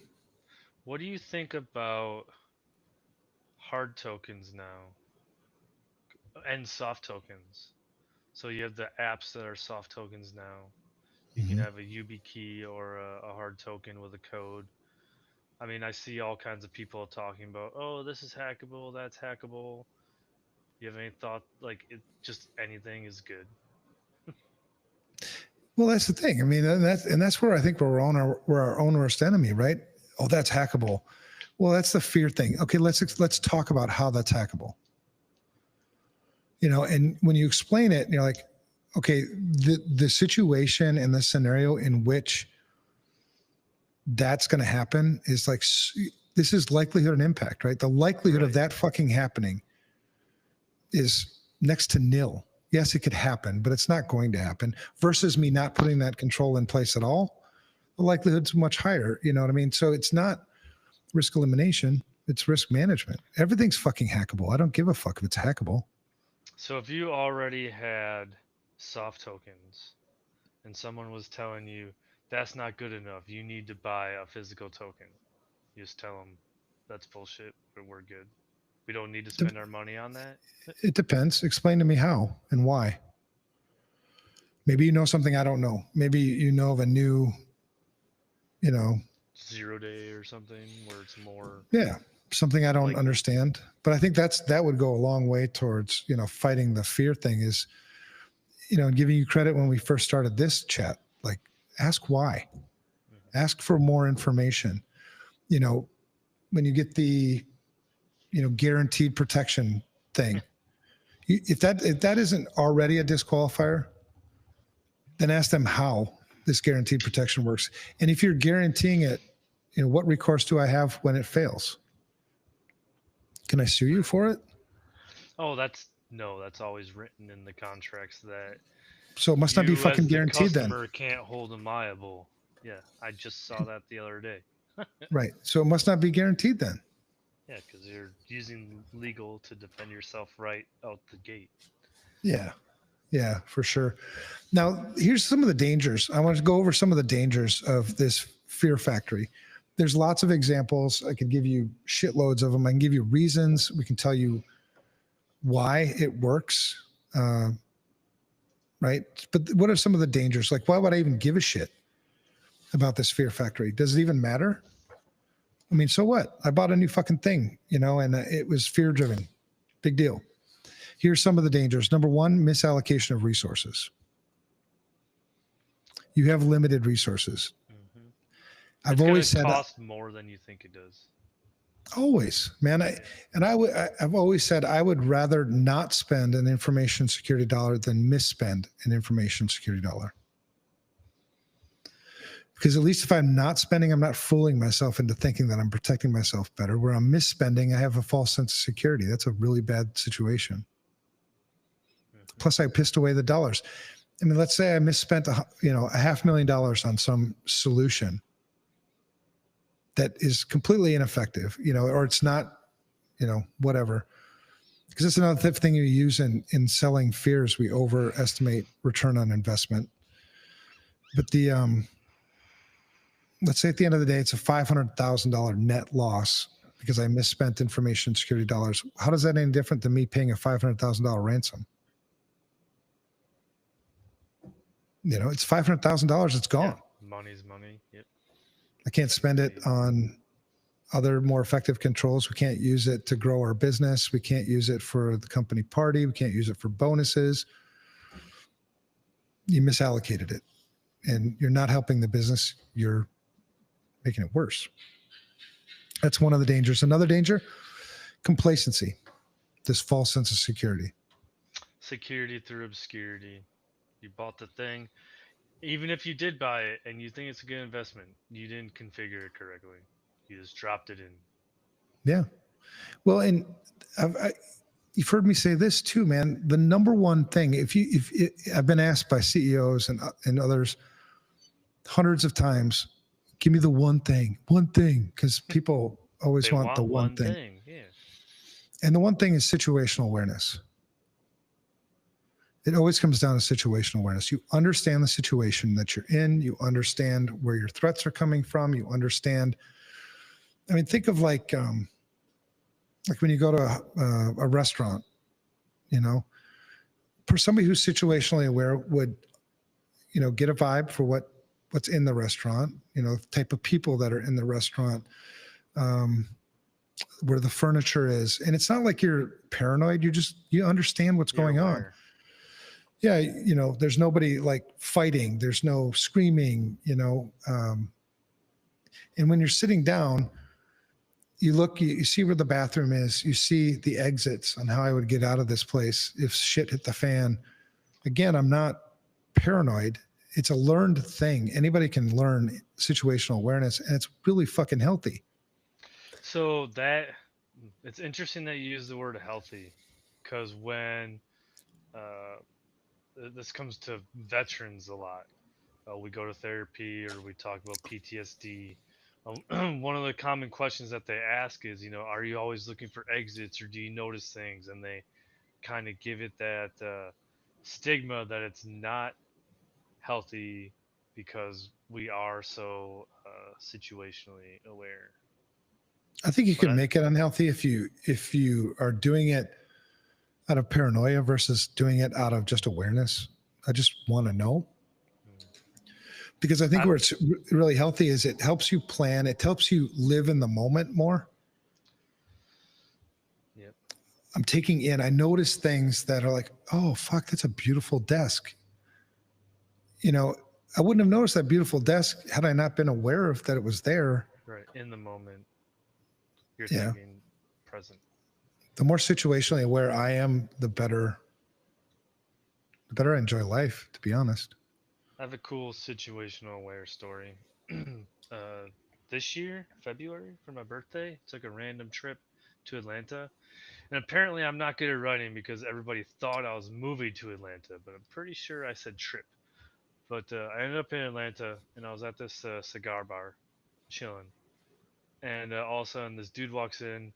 What do you think about hard tokens now and soft tokens? So you have the apps that are soft tokens now. You can have a YubiKey or a hard token with a code. I see all kinds of people talking about, oh, this is hackable, that's hackable. You have any thought, like just anything is good? Well, that's the thing. That's where I think we're our own worst enemy, right? Oh, that's hackable. Well, that's the fear thing. Okay, let's talk about how that's hackable. And when you explain it, you're like, okay, the situation and the scenario in which that's going to happen is like, this is likelihood and impact, right? The likelihood of that fucking happening is next to nil. Yes, it could happen, but it's not going to happen. Versus me not putting that control in place at all, the likelihood's much higher. You know what I mean? So it's not risk elimination, it's risk management. Everything's fucking hackable. I don't give a fuck if it's hackable. So if you already had soft tokens and someone was telling you that's not good enough, you need to buy a physical token, you just tell them that's bullshit, but we're good. We don't need to spend our money on that. It depends. Explain to me how and why. Maybe you know something I don't know. Maybe you know of a new, 0 day or something where it's more. Yeah, something I don't Like- understand. But I think that would go a long way towards, fighting the fear thing is, and giving you credit when we first started this chat. Like, ask why. Ask for more information. When you get the, guaranteed protection thing, if that isn't already a disqualifier, then ask them how this guaranteed protection works. And if you're guaranteeing it, what recourse do I have when it fails? Can I sue you for it? Oh, that's always written in the contracts that. So it must not be you fucking as the guaranteed then. customer can't hold them liable. Yeah, I just saw that the other day. Right. So it must not be guaranteed then. Yeah, because you're using legal to defend yourself right out the gate. Yeah. Yeah, for sure. Now, here's some of the dangers. I want to go over some of the dangers of this fear factory. There's lots of examples. I could give you shitloads of them. I can give you reasons. We can tell you why it works. Right. But what are some of the dangers? Like, why would I even give a shit about this fear factory? Does it even matter? I mean, so what? I bought a new fucking thing, and it was fear driven. Big deal. Here's some of the dangers. Number one, misallocation of resources. You have limited resources. Mm-hmm. I've always said cost more than you think it does. Always, man. I've always said I would rather not spend an information security dollar than misspend an information security dollar. Because at least if I'm not spending, I'm not fooling myself into thinking that I'm protecting myself better. Where I'm misspending, I have a false sense of security. That's a really bad situation. Mm-hmm. Plus, I pissed away the dollars. I mean, let's say I misspent $500,000 on some solution that is completely ineffective, or it's not, whatever. Because that's another thing you use in selling fears. We overestimate return on investment. But let's say at the end of the day, it's a $500,000 net loss because I misspent information security dollars. How does that any different than me paying a $500,000 ransom? It's $500,000. It's gone. Yeah, money's money. Yep. I can't spend it on other more effective controls. We can't use it to grow our business. We can't use it for the company party. We can't use it for bonuses. You misallocated it and you're not helping the business. You're making it worse. That's one of the dangers. Another danger, complacency, this false sense of security. Security through obscurity. You bought the thing. Even if you did buy it and you think it's a good investment, you didn't configure it correctly. You just dropped it in. Yeah. Well, and you've heard me say this too, man. The number one thing, I've been asked by CEOs and others hundreds of times, give me the one thing, because people always want the one thing. Yeah. And the one thing is situational awareness. It always comes down to situational awareness. You understand the situation that you're in. You understand where your threats are coming from. You understand. I mean, think of like when you go to a restaurant, for somebody who's situationally aware would, get a vibe for what's in the restaurant, the type of people that are in the restaurant, where the furniture is. And it's not like you're paranoid. You understand what's going on. Yeah, there's nobody like fighting. There's no screaming, and when you're sitting down, you look, you see where the bathroom is. You see the exits on how I would get out of this place if shit hit the fan. Again, I'm not paranoid. It's a learned thing. Anybody can learn situational awareness, and it's really fucking healthy. So it's interesting that you use the word healthy, because when this comes to veterans a lot, we go to therapy or we talk about PTSD. One of the common questions that they ask is, are you always looking for exits or do you notice things? And they kind of give it that stigma that it's not healthy because we are so situationally aware. I think you But can make it unhealthy if you are doing it out of paranoia versus doing it out of just awareness. I just want to know. Because I think where it's really healthy is it helps you plan. It helps you live in the moment more. Yep. I'm taking in, I notice things that are like, oh, fuck, that's a beautiful desk. I wouldn't have noticed that beautiful desk had I not been aware of that it was there. Right. In the moment, you're Yeah. thinking present. The more situationally aware I am, the better I enjoy life, to be honest. I have a cool situational aware story. This year, February, for my birthday, took a random trip to Atlanta. And apparently, I'm not good at writing because everybody thought I was moving to Atlanta, but I'm pretty sure I said trip. But I ended up in Atlanta, and I was at this cigar bar, chilling. And all of a sudden, this dude walks in,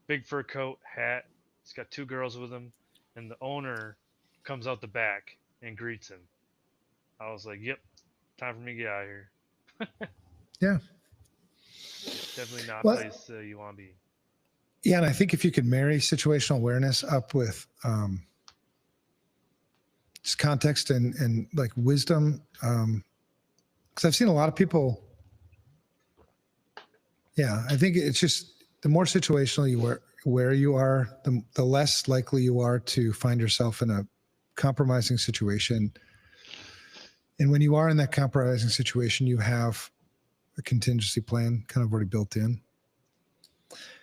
big fur coat, hat. He's got two girls with him, and the owner comes out the back and greets him. I was like, "Yep, time for me to get out of here." Yeah. Definitely not a Well, place you want to be. yeah. And I think if you could marry situational awareness up with just context and like wisdom, because I've seen a lot of people. Yeah. I think it's just the more situational you are, where you are, the less likely you are to find yourself in a compromising situation. And when you are in that compromising situation, you have a contingency plan kind of already built in.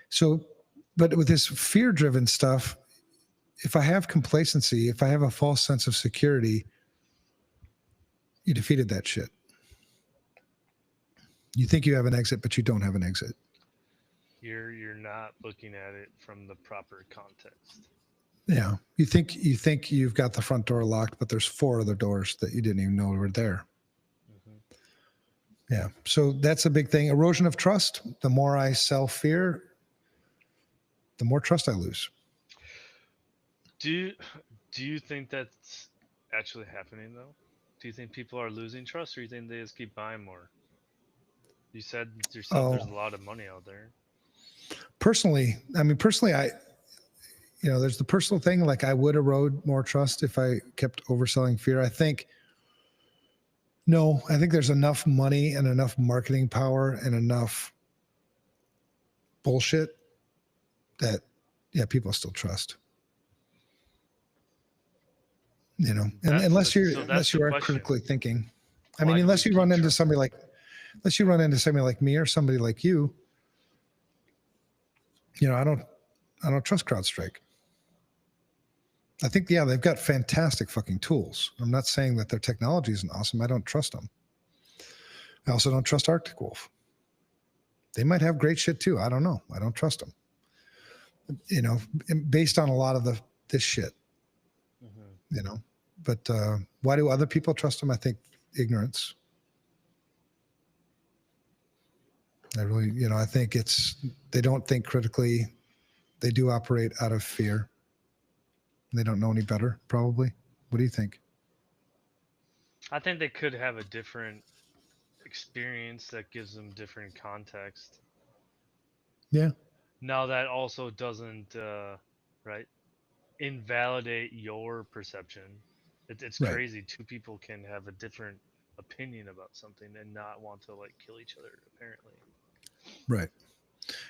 So, but with this fear driven stuff, if I have complacency, if I have a false sense of security, you defeated that shit. You think you have an exit, but you don't have an exit. You're not looking at it from the proper context. Yeah. You think you've got the front door locked, but there's 4 other doors that you didn't even know were there. Yeah. So that's a big thing. Erosion of trust. The more I sell fear, the more trust I lose. Do you think that's actually happening though? Do you think people are losing trust, or you think they just keep buying more? You said yourself there's a lot of money out there. Personally, there's the personal thing. Like I would erode more trust if I kept overselling fear. I think there's enough money and enough marketing power and enough bullshit that, yeah, people still trust. And unless you are critically thinking. I mean, unless you run into somebody like me or somebody like you, I don't trust CrowdStrike. I think, yeah, they've got fantastic fucking tools. I'm not saying that their technology isn't awesome. I don't trust them. I also don't trust Arctic Wolf. They might have great shit too. I don't know. I don't trust them. Based on a lot of this shit, but why do other people trust them? I think ignorance. I really, I think they don't think critically. They do operate out of fear. They don't know any better, probably. What do you think? I think they could have a different experience that gives them different context. Yeah. Now that also doesn't invalidate your perception. It's Right. crazy. Two people can have a different opinion about something and not want to kill each other, apparently. Right.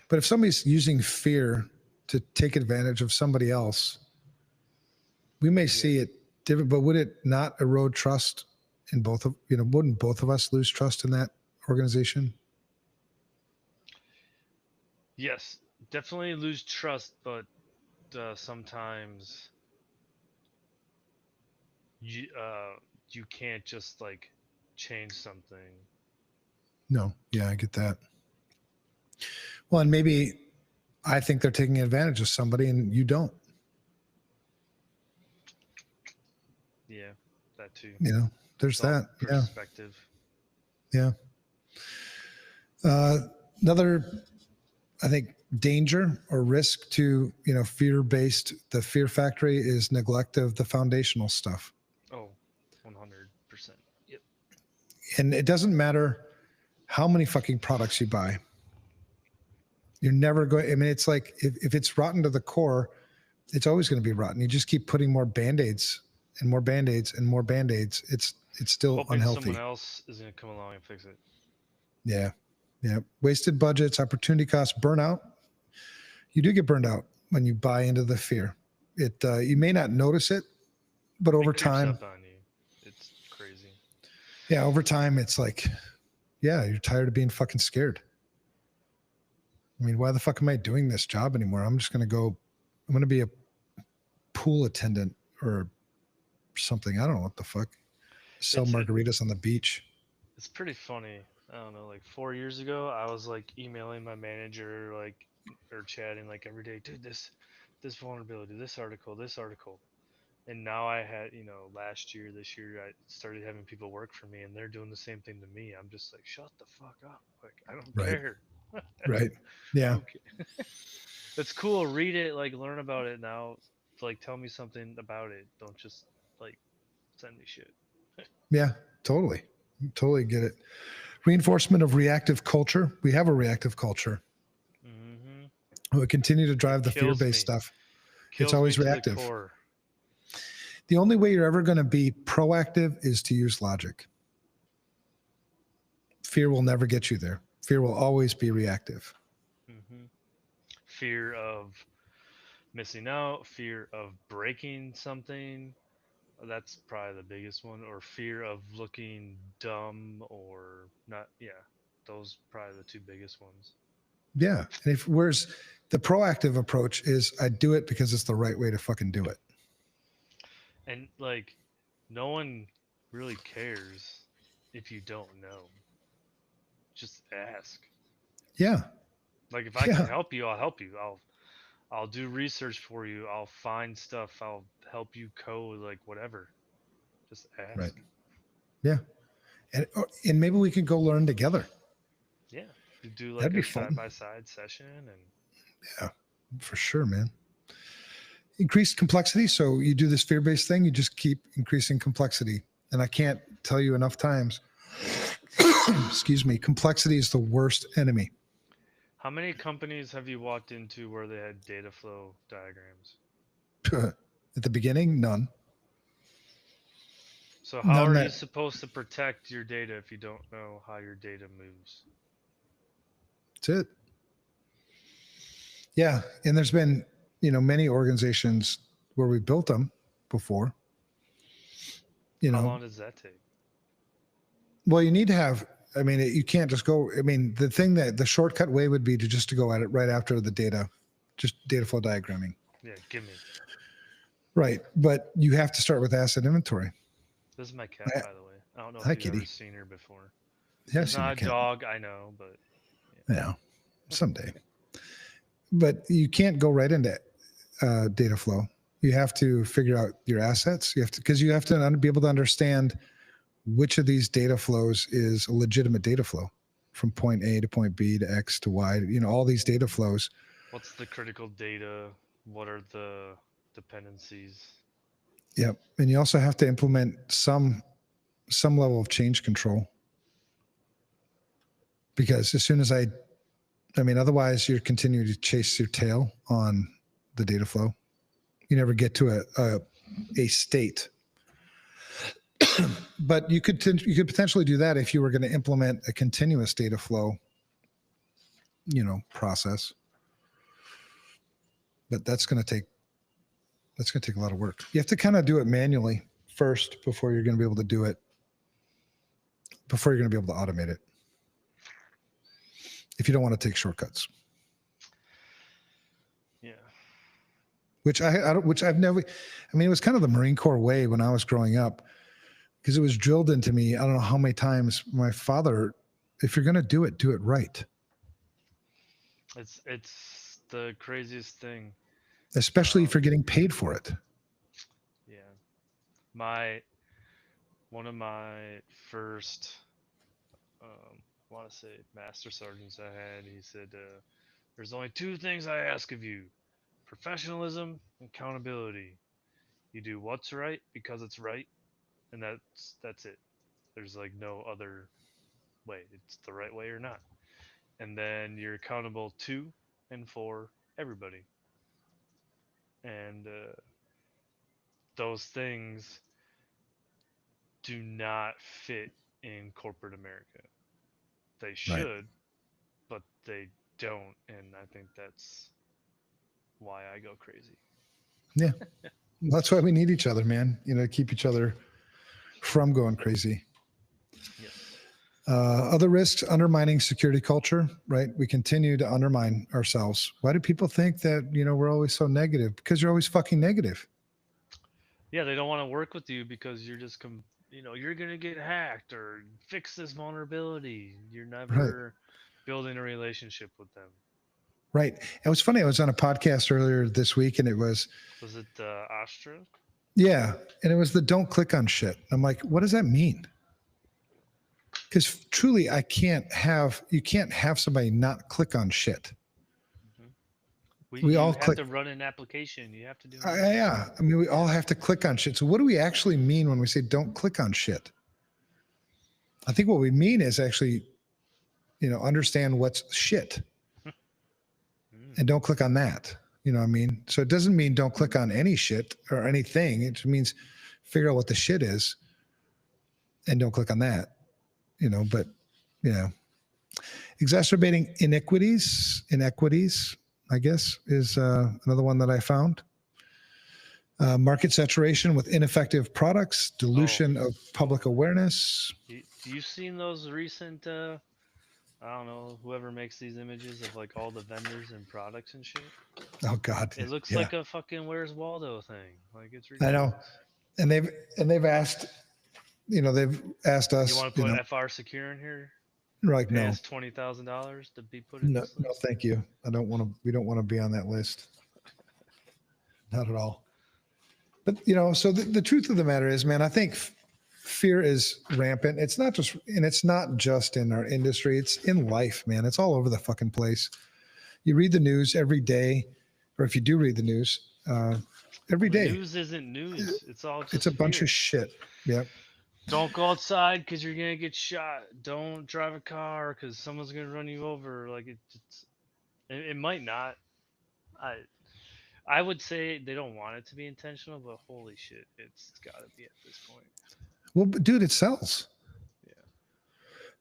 But if somebody's using fear to take advantage of somebody else, we may see it different, but would it not erode trust in both of, wouldn't both of us lose trust in that organization? Yes, definitely lose trust, but sometimes you can't just change something. No. Yeah, I get that. Well, and maybe I think they're taking advantage of somebody and you don't. Yeah, that too. There's It's all that. Yeah. perspective. Yeah. Another, I think, danger or risk to, fear-based, the fear factory is neglect of the foundational stuff. Oh, 100%. Yep. And it doesn't matter how many fucking products you buy. You're never going, I mean, it's like if it's rotten to the core, it's always going to be rotten. You just keep putting more Band-Aids and more Band-Aids and more Band-Aids. It's still Hoping unhealthy. someone else is going to come along and fix it. Yeah. Yeah. Wasted budgets, opportunity costs, burnout. You do get burned out when you buy into the fear. You may not notice it, but over It creeps time, up on you. It's crazy. yeah, over time, it's like, yeah, you're tired of being fucking scared. I mean, why the fuck am I doing this job anymore? I'm going to be a pool attendant or something. I don't know what the fuck. Sell margaritas on the beach. It's pretty funny. I don't know, like 4 years ago, I was like emailing my manager, like, or chatting like every day, dude, this vulnerability, this article. And now I had, this year, I started having people work for me, and they're doing the same thing to me. I'm just like, shut the fuck up. Like, I don't Right. care. Right. Yeah. Okay. It's cool. Read it, like, learn about it now. Like, tell me something about it. Don't just, like, send me shit. Yeah, totally. Totally get it. Reinforcement of reactive culture. We have a reactive culture. Mm-hmm. We continue to drive the fear-based stuff. It's always reactive. The only way you're ever going to be proactive is to use logic. Fear will never get you there. Fear will always be reactive. Mm-hmm. Fear of missing out, fear of breaking something. That's probably the biggest one. Or fear of looking dumb or not. Yeah, those probably the two biggest ones. Yeah. And whereas the proactive approach is I do it because it's the right way to fucking do it. And like, no one really cares if you don't know. Just ask. Yeah. Like, if I can help you, I'll help you. I'll do research for you. I'll find stuff. I'll help you code, like whatever. Just ask. Right. Yeah. And maybe we could go learn together. Yeah. You do like That'd be a fun. side-by-side session, and yeah, for sure, man. Increased complexity. So you do this fear-based thing, you just keep increasing complexity. And I can't tell you enough times, excuse me, complexity is the worst enemy. how many companies have you walked into where they had data flow diagrams? At the beginning, none. So how are you supposed to protect your data if you don't know how your data moves? That's it. Yeah. And there's been, many organizations where we built them before. How long does that take? Well, you need to have, you can't just go, the shortcut way would be to go at it right after the data, just data flow diagramming. Yeah, give me. Right. But you have to start with asset inventory. This is my cat, by the way. I don't know if you've ever seen her before. Yeah, it's not a dog, I know, but yeah, someday. But you can't go right into data flow. You have to figure out your assets. Because you have to be able to understand which of these data flows is a legitimate data flow from point A to point B to X to Y, all these data flows. What's the critical data? What are the dependencies? Yep. And you also have to implement some level of change control. Because as soon as otherwise you're continuing to chase your tail on the data flow. You never get to a state. But you could potentially do that if you were going to implement a continuous data flow, process. But that's going to take a lot of work. You have to kind of do it manually first before you're going to be able to do it. Before you're going to be able to automate it. If you don't want to take shortcuts. Yeah. Which I've never, it was kind of the Marine Corps way when I was growing up, because it was drilled into me. I don't know how many times my father, if you're going to do it right. It's the craziest thing. Especially if you're getting paid for it. Yeah. One of my first, I want to say master sergeants I had, he said, "There's only two things I ask of you: professionalism and accountability. You do what's right because it's right, and that's it. There's like no other way. It's the right way or not. And then you're accountable to and for everybody. And those things do not fit in corporate America. They Right. should, but they don't, and I think that's why I go crazy. Yeah. That's why we need each other, man. To keep each other from going crazy. Yes. Other risks: undermining security culture, right? We continue to undermine ourselves. Why do people think that, we're always so negative? Because you're always fucking negative. Yeah, they don't want to work with you because you're just you're gonna get hacked or fix this vulnerability. You're Right. never building a relationship with them. Right. It was funny. I was on a podcast earlier this week and it was, Was it Astra? yeah. And it was the don't click on shit. I'm like, what does that mean? Because truly, you can't have somebody not click on shit. Hmm. We You all have click. to run an application. You have to do Yeah. I mean, we all have to click on shit. So what do we actually mean when we say don't click on shit? I think what we mean is actually, understand what's shit Mm. and don't click on that. You know what I mean? So it doesn't mean don't click on any shit or anything. It means figure out what the shit is and don't click on that, but, you know, exacerbating inequities, I guess, is another one that I found. Market saturation with ineffective products, Oh, dilution of public awareness. you seen those recent? I don't know. Whoever makes these images of like all the vendors and products and shit. Oh God, It looks yeah, like a fucking Where's Waldo thing. Like it's I know. ridiculous. And they've asked, they've asked You us, want to put FR Secure in here? we're like, Pay no, us $20,000 to be put in no, this no, list. thank you. I don't want to. We don't want to be on that list. Not at all. But so the truth of the matter is, man, I think fear is rampant. It's not just in our industry. It's in life, man. It's all over the fucking place. You read the news every day, or if you do read the news, every Well, the day, news isn't news. It's all it's a just bunch of fear. shit. Yep. Don't go outside because you're gonna get shot. Don't drive a car because someone's gonna run you over. Like it might not. I I would say they don't want it to be intentional, but holy shit, it's got to be at this point. Well, but dude, it sells. Yeah.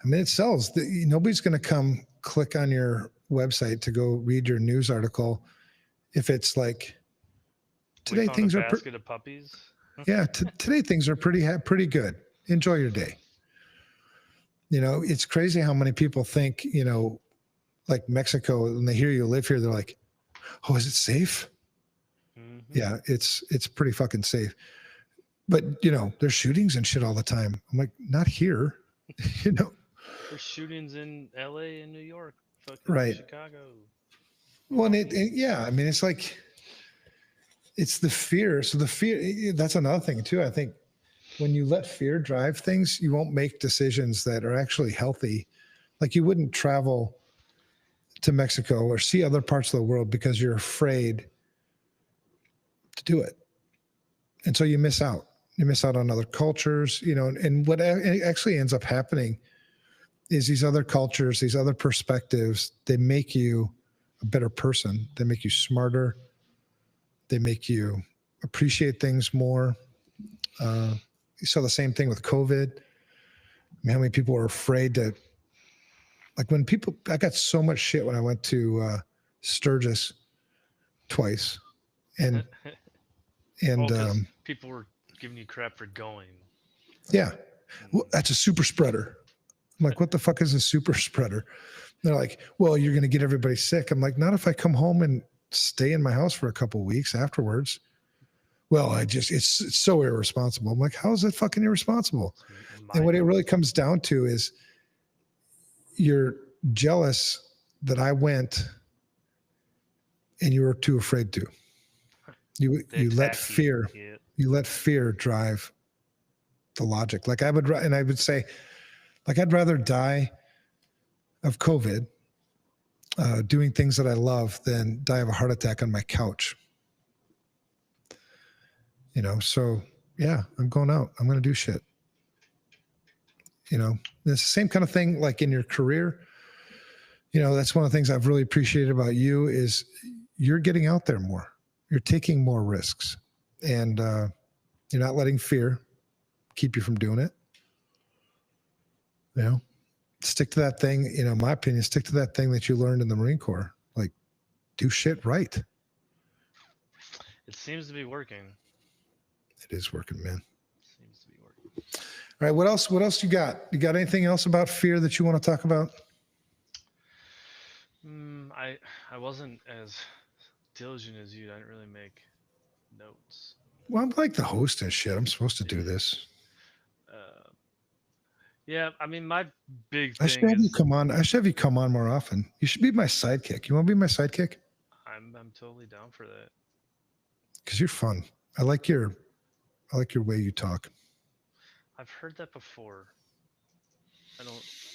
I mean, it sells. Nobody's going to come click on your website to go read your news article if it's like We today found a things are basket of puppies. yeah, today things are pretty good. Enjoy your day. It's crazy how many people think, like Mexico, when they hear you live here, they're like, "Oh, is it safe?" Mm-hmm. Yeah, it's pretty fucking safe. But there's shootings and shit all the time. I'm like, not here. you know, There's shootings in L.A. and New York, fucking right? Chicago. Well, and yeah, I mean, it's like it's the fear. So the fear, that's another thing too. I think when you let fear drive things, you won't make decisions that are actually healthy. Like you wouldn't travel to Mexico or see other parts of the world because you're afraid to do it. And so you miss out. You miss out on other cultures, and what actually ends up happening is these other cultures, these other perspectives, they make you a better person. They make you smarter. They make you appreciate things more. You saw the same thing with COVID. I mean, how many people were afraid to, like I got so much shit when I went to Sturgis twice. And, Oh, and because people were giving you crap for going. yeah, well, that's a super spreader. I'm like, what the fuck is a super spreader? And they're like, well, you're going to get everybody sick. I'm like, not if I come home and stay in my house for a couple of weeks afterwards. Well, it's so irresponsible. I'm like, how is that fucking irresponsible? And what it really comes down to is you're jealous that I went and you were too afraid to. You let fear drive the logic. Like and I would say, like, I'd rather die of COVID doing things that I love than die of a heart attack on my couch. So yeah, I'm going out. I'm going to do shit. It's the same kind of thing like in your career. That's one of the things I've really appreciated about you is you're getting out there more. You're taking more risks, and you're not letting fear keep you from doing it. Stick to that thing. In my opinion, stick to that thing that you learned in the Marine Corps. Like, do shit right. It seems to be working. It is working, man. Seems to be working. All right. What else? What else you got? You got anything else about fear that you want to talk about? I wasn't as diligent as you. I didn't really make notes. Well, I'm like the host and shit. I'm supposed to do this. Yeah, I mean, my big I should thing have you is come on. I should have you come on more often. You should be my sidekick. You want to be my sidekick? I'm totally down for that. Because you're fun. I like your way you talk. I've heard that before.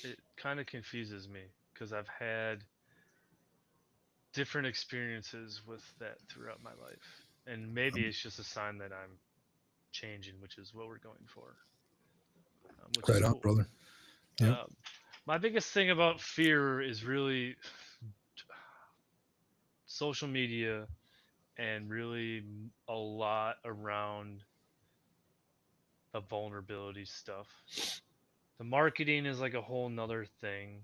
It kind of confuses me because I've had different experiences with that throughout my life. And maybe it's just a sign that I'm changing, which is what we're going for, which is Right on, cool. brother. Yeah. My biggest thing about fear is really social media and really a lot around the vulnerability stuff. The marketing is like a whole nother thing,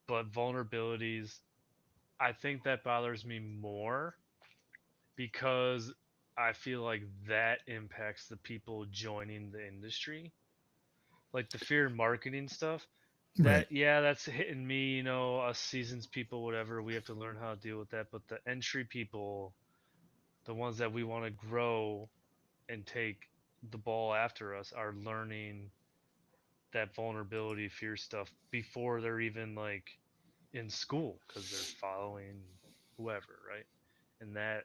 but vulnerabilities, I think that bothers me more because I feel like that impacts the people joining the industry. Like the fear marketing stuff, Right. yeah, that's hitting me, us seasons people, whatever, we have to learn how to deal with that. But the entry people, the ones that we want to grow and take the ball after us, are learning that vulnerability fear stuff before they're even like in school because they're following whoever, right? And that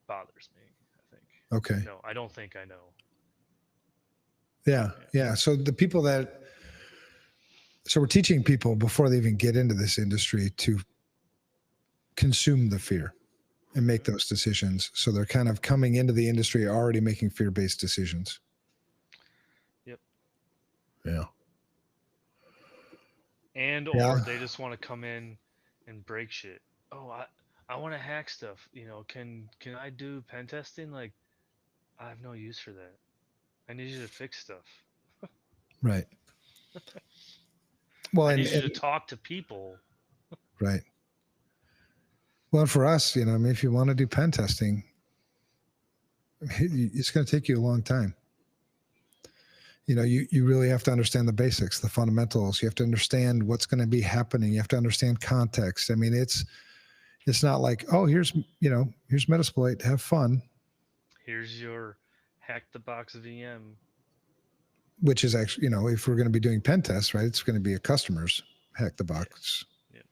bothers me, I think. Okay. No, I don't think I know. Yeah. Yeah. So the people so we're teaching people before they even get into this industry to consume the fear and make those decisions. So they're kind of coming into the industry already making fear-based decisions. Yep. Yeah. And Yeah. or they just want to come in and break shit. Oh, I want to hack stuff. Can I do pen testing? Like, I have no use for that. I need you to fix stuff. Right. Well, I and, need you and to talk to people. right. Well, and for us, I mean, if you want to do pen testing, it's going to take you a long time. You really have to understand the basics, the fundamentals. You have to understand what's going to be happening. You have to understand context. I mean, it's not like, oh, here's Metasploit, have fun. Here's your hack the box VM. Which is actually, if we're going to be doing pen tests, right, it's going to be a customer's hack the box. Yeah.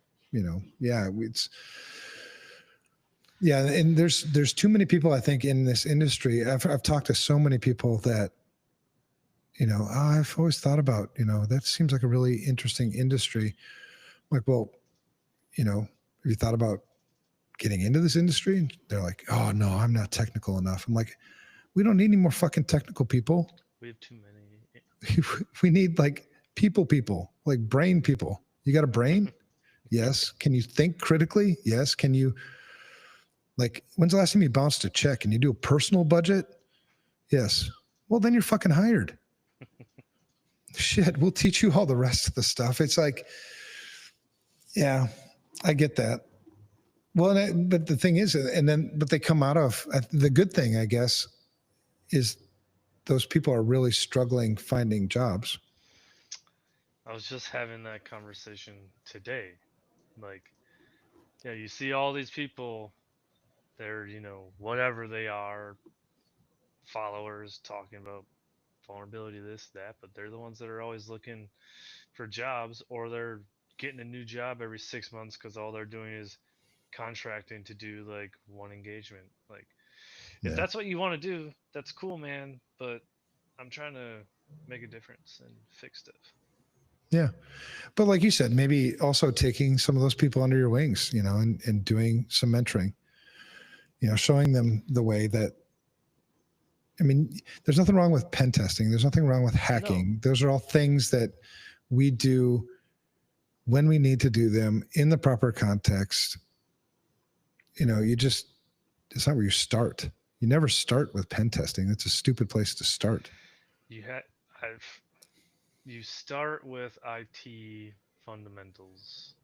Yeah, and there's too many people, I think, in this industry. I've talked to so many people that, I've always thought about, that seems like a really interesting industry. I'm like, well, have you thought about getting into this industry? And they're like, oh no, I'm not technical enough. I'm like, we don't need any more fucking technical people. We have too many. We need like people, like brain people. You got a brain? Yes. Can you think critically? Yes. Can you, like, when's the last time you bounced a check? Can you do a personal budget? Yes. Well, then you're fucking hired. Shit, we'll teach you all the rest of the stuff. It's like, yeah, I get that. Well, but the thing is, but they come out of the good thing, I guess, is those people are really struggling finding jobs. I was just having that conversation today. Like, yeah, you see all these people, they're, whatever they are, followers talking about vulnerability, this, that, but they're the ones that are always looking for jobs, or they're getting a new job every 6 months because all they're doing is contracting to do like one engagement. Like, if that's what you want to do, that's cool, man. But I'm trying to make a difference and fix stuff. Yeah. But like you said, maybe also taking some of those people under your wings, and doing some mentoring, showing them the way that, I mean, there's nothing wrong with pen testing. There's nothing wrong with No, hacking. Those are all things that we do when we need to do them in the proper context. It's not where you start. You never start with pen testing. That's a stupid place to start. you had I've you start with IT fundamentals.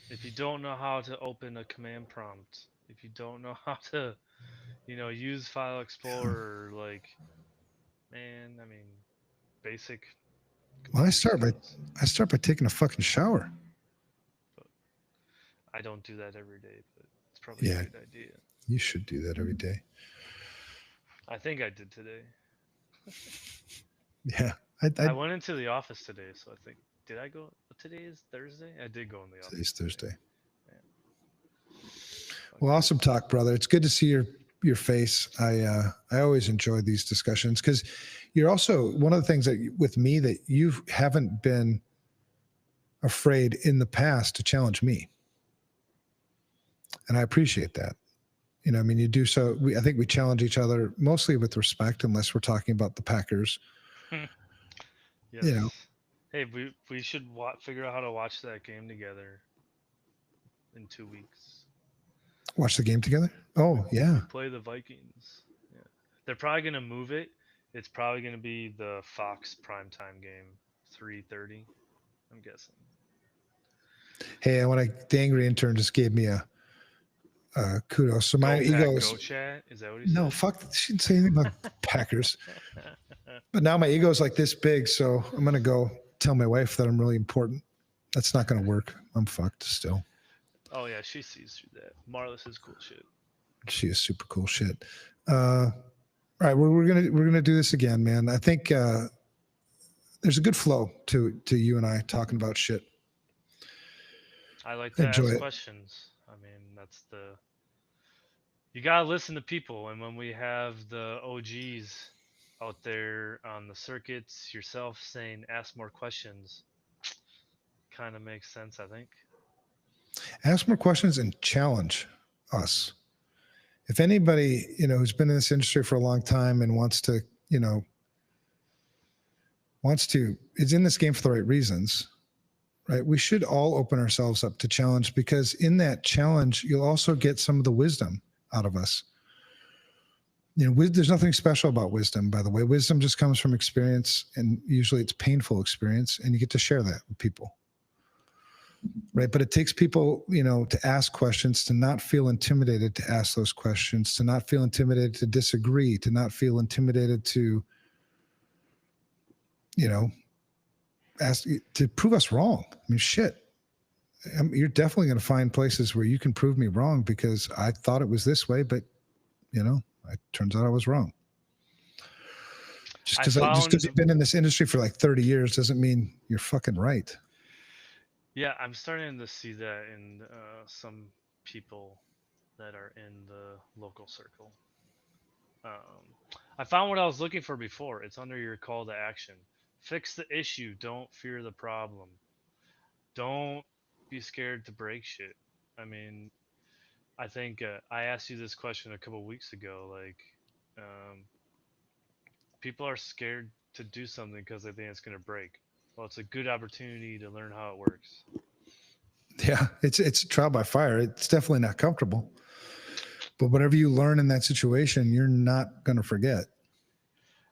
If you don't know how to open a command prompt, if you don't know how to, use File Explorer, like, man, I mean, basic Well, computer skills. I start by taking a fucking shower. But I don't do that every day, but it's probably a Yeah, good idea. you should do that every day. I think I did today. Yeah, I went into the office today, so I think did I go? Today is Thursday. I did go in the today's office today. Thursday. Yeah, Well, fucking awesome talk, brother. It's good to see your face. I always enjoy these discussions because you're also one of the things that with me that you haven't been afraid in the past to challenge me, and I appreciate that. I mean, you do so. I think we challenge each other mostly with respect, unless we're talking about the Packers. You know, yes. Hey, we should figure out how to watch that game together in 2 weeks. watch the game together. We Oh yeah, we play the Vikings. Yeah, they're probably gonna move it. It's probably gonna be the Fox primetime game, 3:30. I'm guessing. hey, the angry intern just gave me a kudos. So my Go ego Pack, is go Chat. Is that what he no said? fuck. She didn't say anything about Packers. But now my ego is like this big, so I'm gonna go tell my wife that I'm really important. That's not gonna work. I'm fucked still. Oh yeah, she sees through that. Marlis is cool shit. She is super cool shit. All right, we're gonna do this again, man. I think there's a good flow to you and I talking about shit. I like I to enjoy ask it. questions. I mean, that's the you gotta listen to people, and when we have the OGs out there on the circuits, yourself saying ask more questions, kind of makes sense, I think. Ask more questions and challenge us. If anybody who's been in this industry for a long time and wants to is in this game for the right reasons, right? We should all open ourselves up to challenge because in that challenge, you'll also get some of the wisdom out of us. There's nothing special about wisdom, by the way. Wisdom just comes from experience, and usually it's painful experience, and you get to share that with people, right? But it takes people, to ask questions, to not feel intimidated to ask those questions, to not feel intimidated to disagree, to not feel intimidated to, ask to prove us wrong. I mean, shit. You're definitely going to find places where you can prove me wrong because I thought it was this way, but it turns out I was wrong. Just I because found, you've been in this industry for like 30 years doesn't mean you're fucking right. yeah, I'm starting to see that in some people that are in the local circle. Um, I found what I was looking for before. It's under your call to action. Fix the issue. Don't fear the problem. Don't be scared to break shit. I mean, I think I asked you this question a couple weeks ago. Like, um, people are scared to do something because they think it's going to break. Well, it's a good opportunity to learn how it works. Yeah, it's a trial by fire. It's definitely not comfortable. But whatever you learn in that situation, you're not going to forget.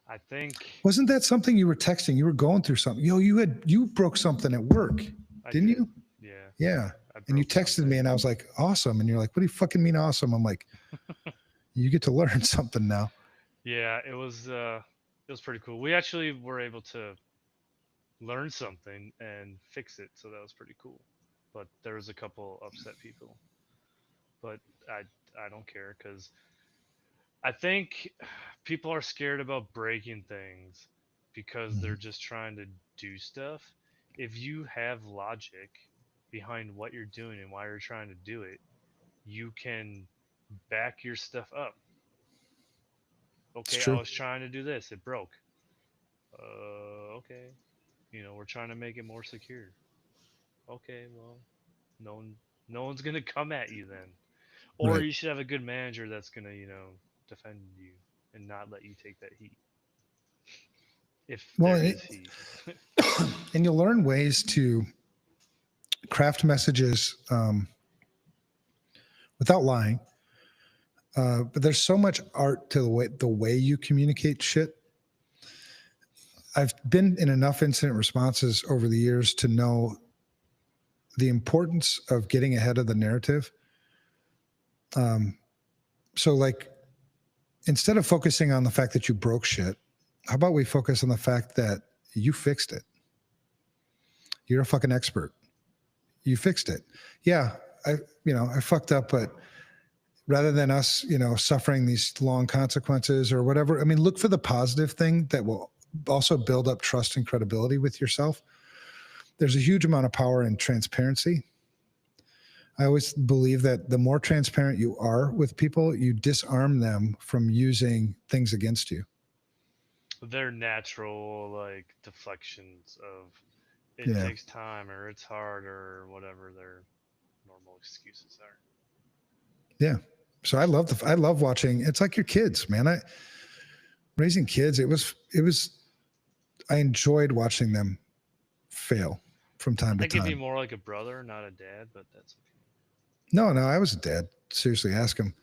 I think Wasn't that something you were texting? You were going through something. You broke something at work, I didn't did. you? Yeah, Yeah. I And you broke texted me something. and I was like, awesome. And you're like, what do you fucking mean awesome? I'm like, you get to learn something now. Yeah, it was pretty cool. We actually were able to learn something and fix it, so that was pretty cool. But there was a couple upset people. But I I don't care because I think people are scared about breaking things because they're Mhm. just trying to do stuff. If you have logic behind what you're doing and why you're trying to do it, you can back your stuff up. It's Okay, I true. was trying to do this, it broke. Okay. We're trying to make it more secure. Okay, well, no one, no one's gonna come at you then. Or Right. you should have a good manager that's gonna, defend you and not let you take that heat, if Well, there and, is heat. and you'll learn ways to craft messages without lying. But there's so much art to the way you communicate shit. I've been in enough incident responses over the years to know the importance of getting ahead of the narrative. So, like, instead of focusing on the fact that you broke shit, how about we focus on the fact that you fixed it? You're a fucking expert. You fixed it. Yeah, I fucked up, but rather than us, suffering these long consequences or whatever, I mean, look for the positive thing that will also build up trust and credibility with yourself. There's a huge amount of power in transparency. I always believe that the more transparent you are with people, you disarm them from using things against you. Their natural like deflections of it Yeah. takes time or it's hard or whatever their normal excuses are. Yeah. So I love watching. It's like your kids, man. Raising kids, I enjoyed watching them fail from time to I could be time. more like a brother, not a dad, but that's okay. No, I was a dad. Seriously, ask him.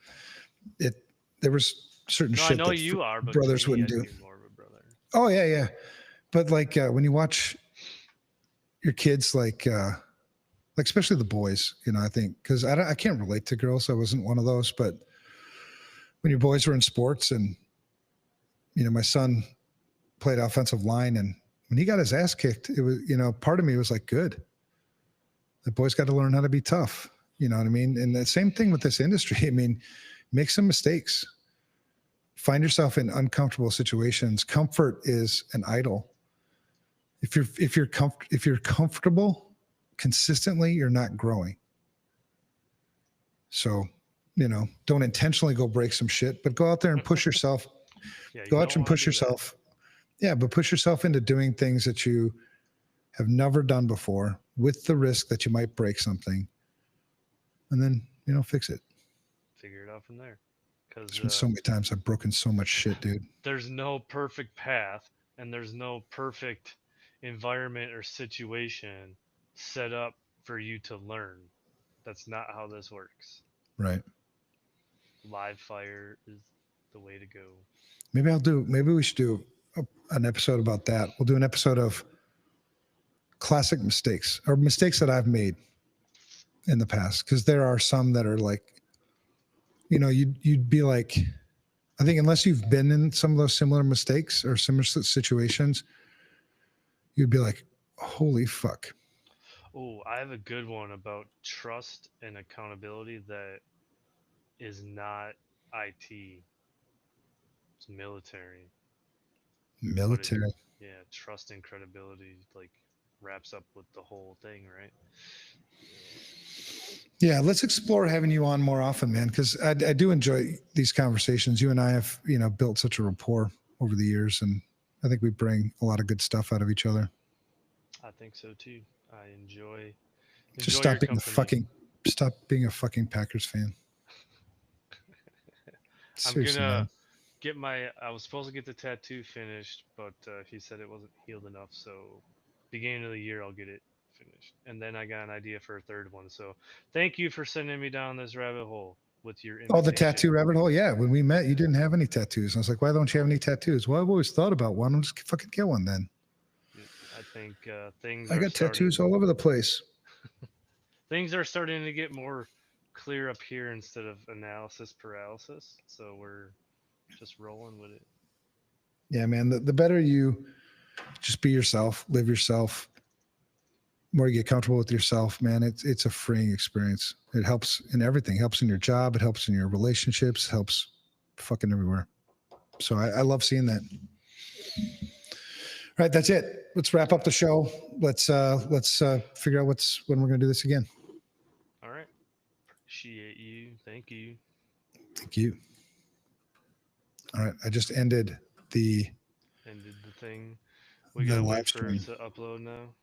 It there was certain No, I shit know that you are, but to brothers me, wouldn't I'd do. be more of a brother. Oh yeah, yeah. But like when you watch your kids, like especially the boys, I think because I can't relate to girls. I wasn't one of those. But when your boys were in sports, and my son played offensive line, and when he got his ass kicked, it was part of me was like, good. The boys got to learn how to be tough. You know what I mean? And the same thing with this industry. I mean, make some mistakes. Find yourself in uncomfortable situations. Comfort is an idol. If you're comfortable consistently, you're not growing. So, don't intentionally go break some shit, but go out there and push yourself. Yeah, you Go out don't and want push to do that. yourself. Yeah, but push yourself into doing things that you have never done before with the risk that you might break something, and then, fix it. Figure it out from there. There's Because been so many times I've broken so much shit, dude. there's no perfect path and there's no perfect environment or situation set up for you to learn. That's not how this works. Right. Live fire is the way to go. Maybe we should do an episode about that. We'll do an episode of classic mistakes or mistakes that I've made in the past. Cause there are some that are like, you'd be like, I think unless you've been in some of those similar mistakes or similar situations, you'd be like, holy fuck. Oh, I have a good one about trust and accountability that is not IT. It's military, but it, Military. yeah, trust and credibility like wraps up with the whole thing, right? Yeah, let's explore having you on more often, man, because I do enjoy these conversations. You and I have, built such a rapport over the years, and I think we bring a lot of good stuff out of each other. I think so too. I enjoy Just enjoy your company. stop being a fucking Packers fan. I'm Seriously, gonna man. get my. I was supposed to get the tattoo finished, but he said it wasn't healed enough. So, beginning of the year, I'll get it finished, and then I got an idea for a third one. So, thank you for sending me down this rabbit hole with your Oh, the tattoo invitation. rabbit hole. Yeah, when we met, you Yeah, didn't have any tattoos. I was like, why don't you have any tattoos? Well, I've always thought about one. I'll just fucking get one then. I think things I are got tattoos starting. all over the place. Things are starting to get more clear up here instead of analysis paralysis. So we're just rolling with it. Yeah, man. The better you just be yourself, live yourself, more you get comfortable with yourself, man, it's a freeing experience. It helps in everything. It helps in your job. It helps in your relationships. Helps fucking everywhere. So I love seeing that. All right, that's it. Let's wrap up the show. Let's figure out when we're gonna do this again. All right. Appreciate you. Thank you. Thank you. All right, I just ended the Ended the thing. We The gotta live wait for it stream. to upload now.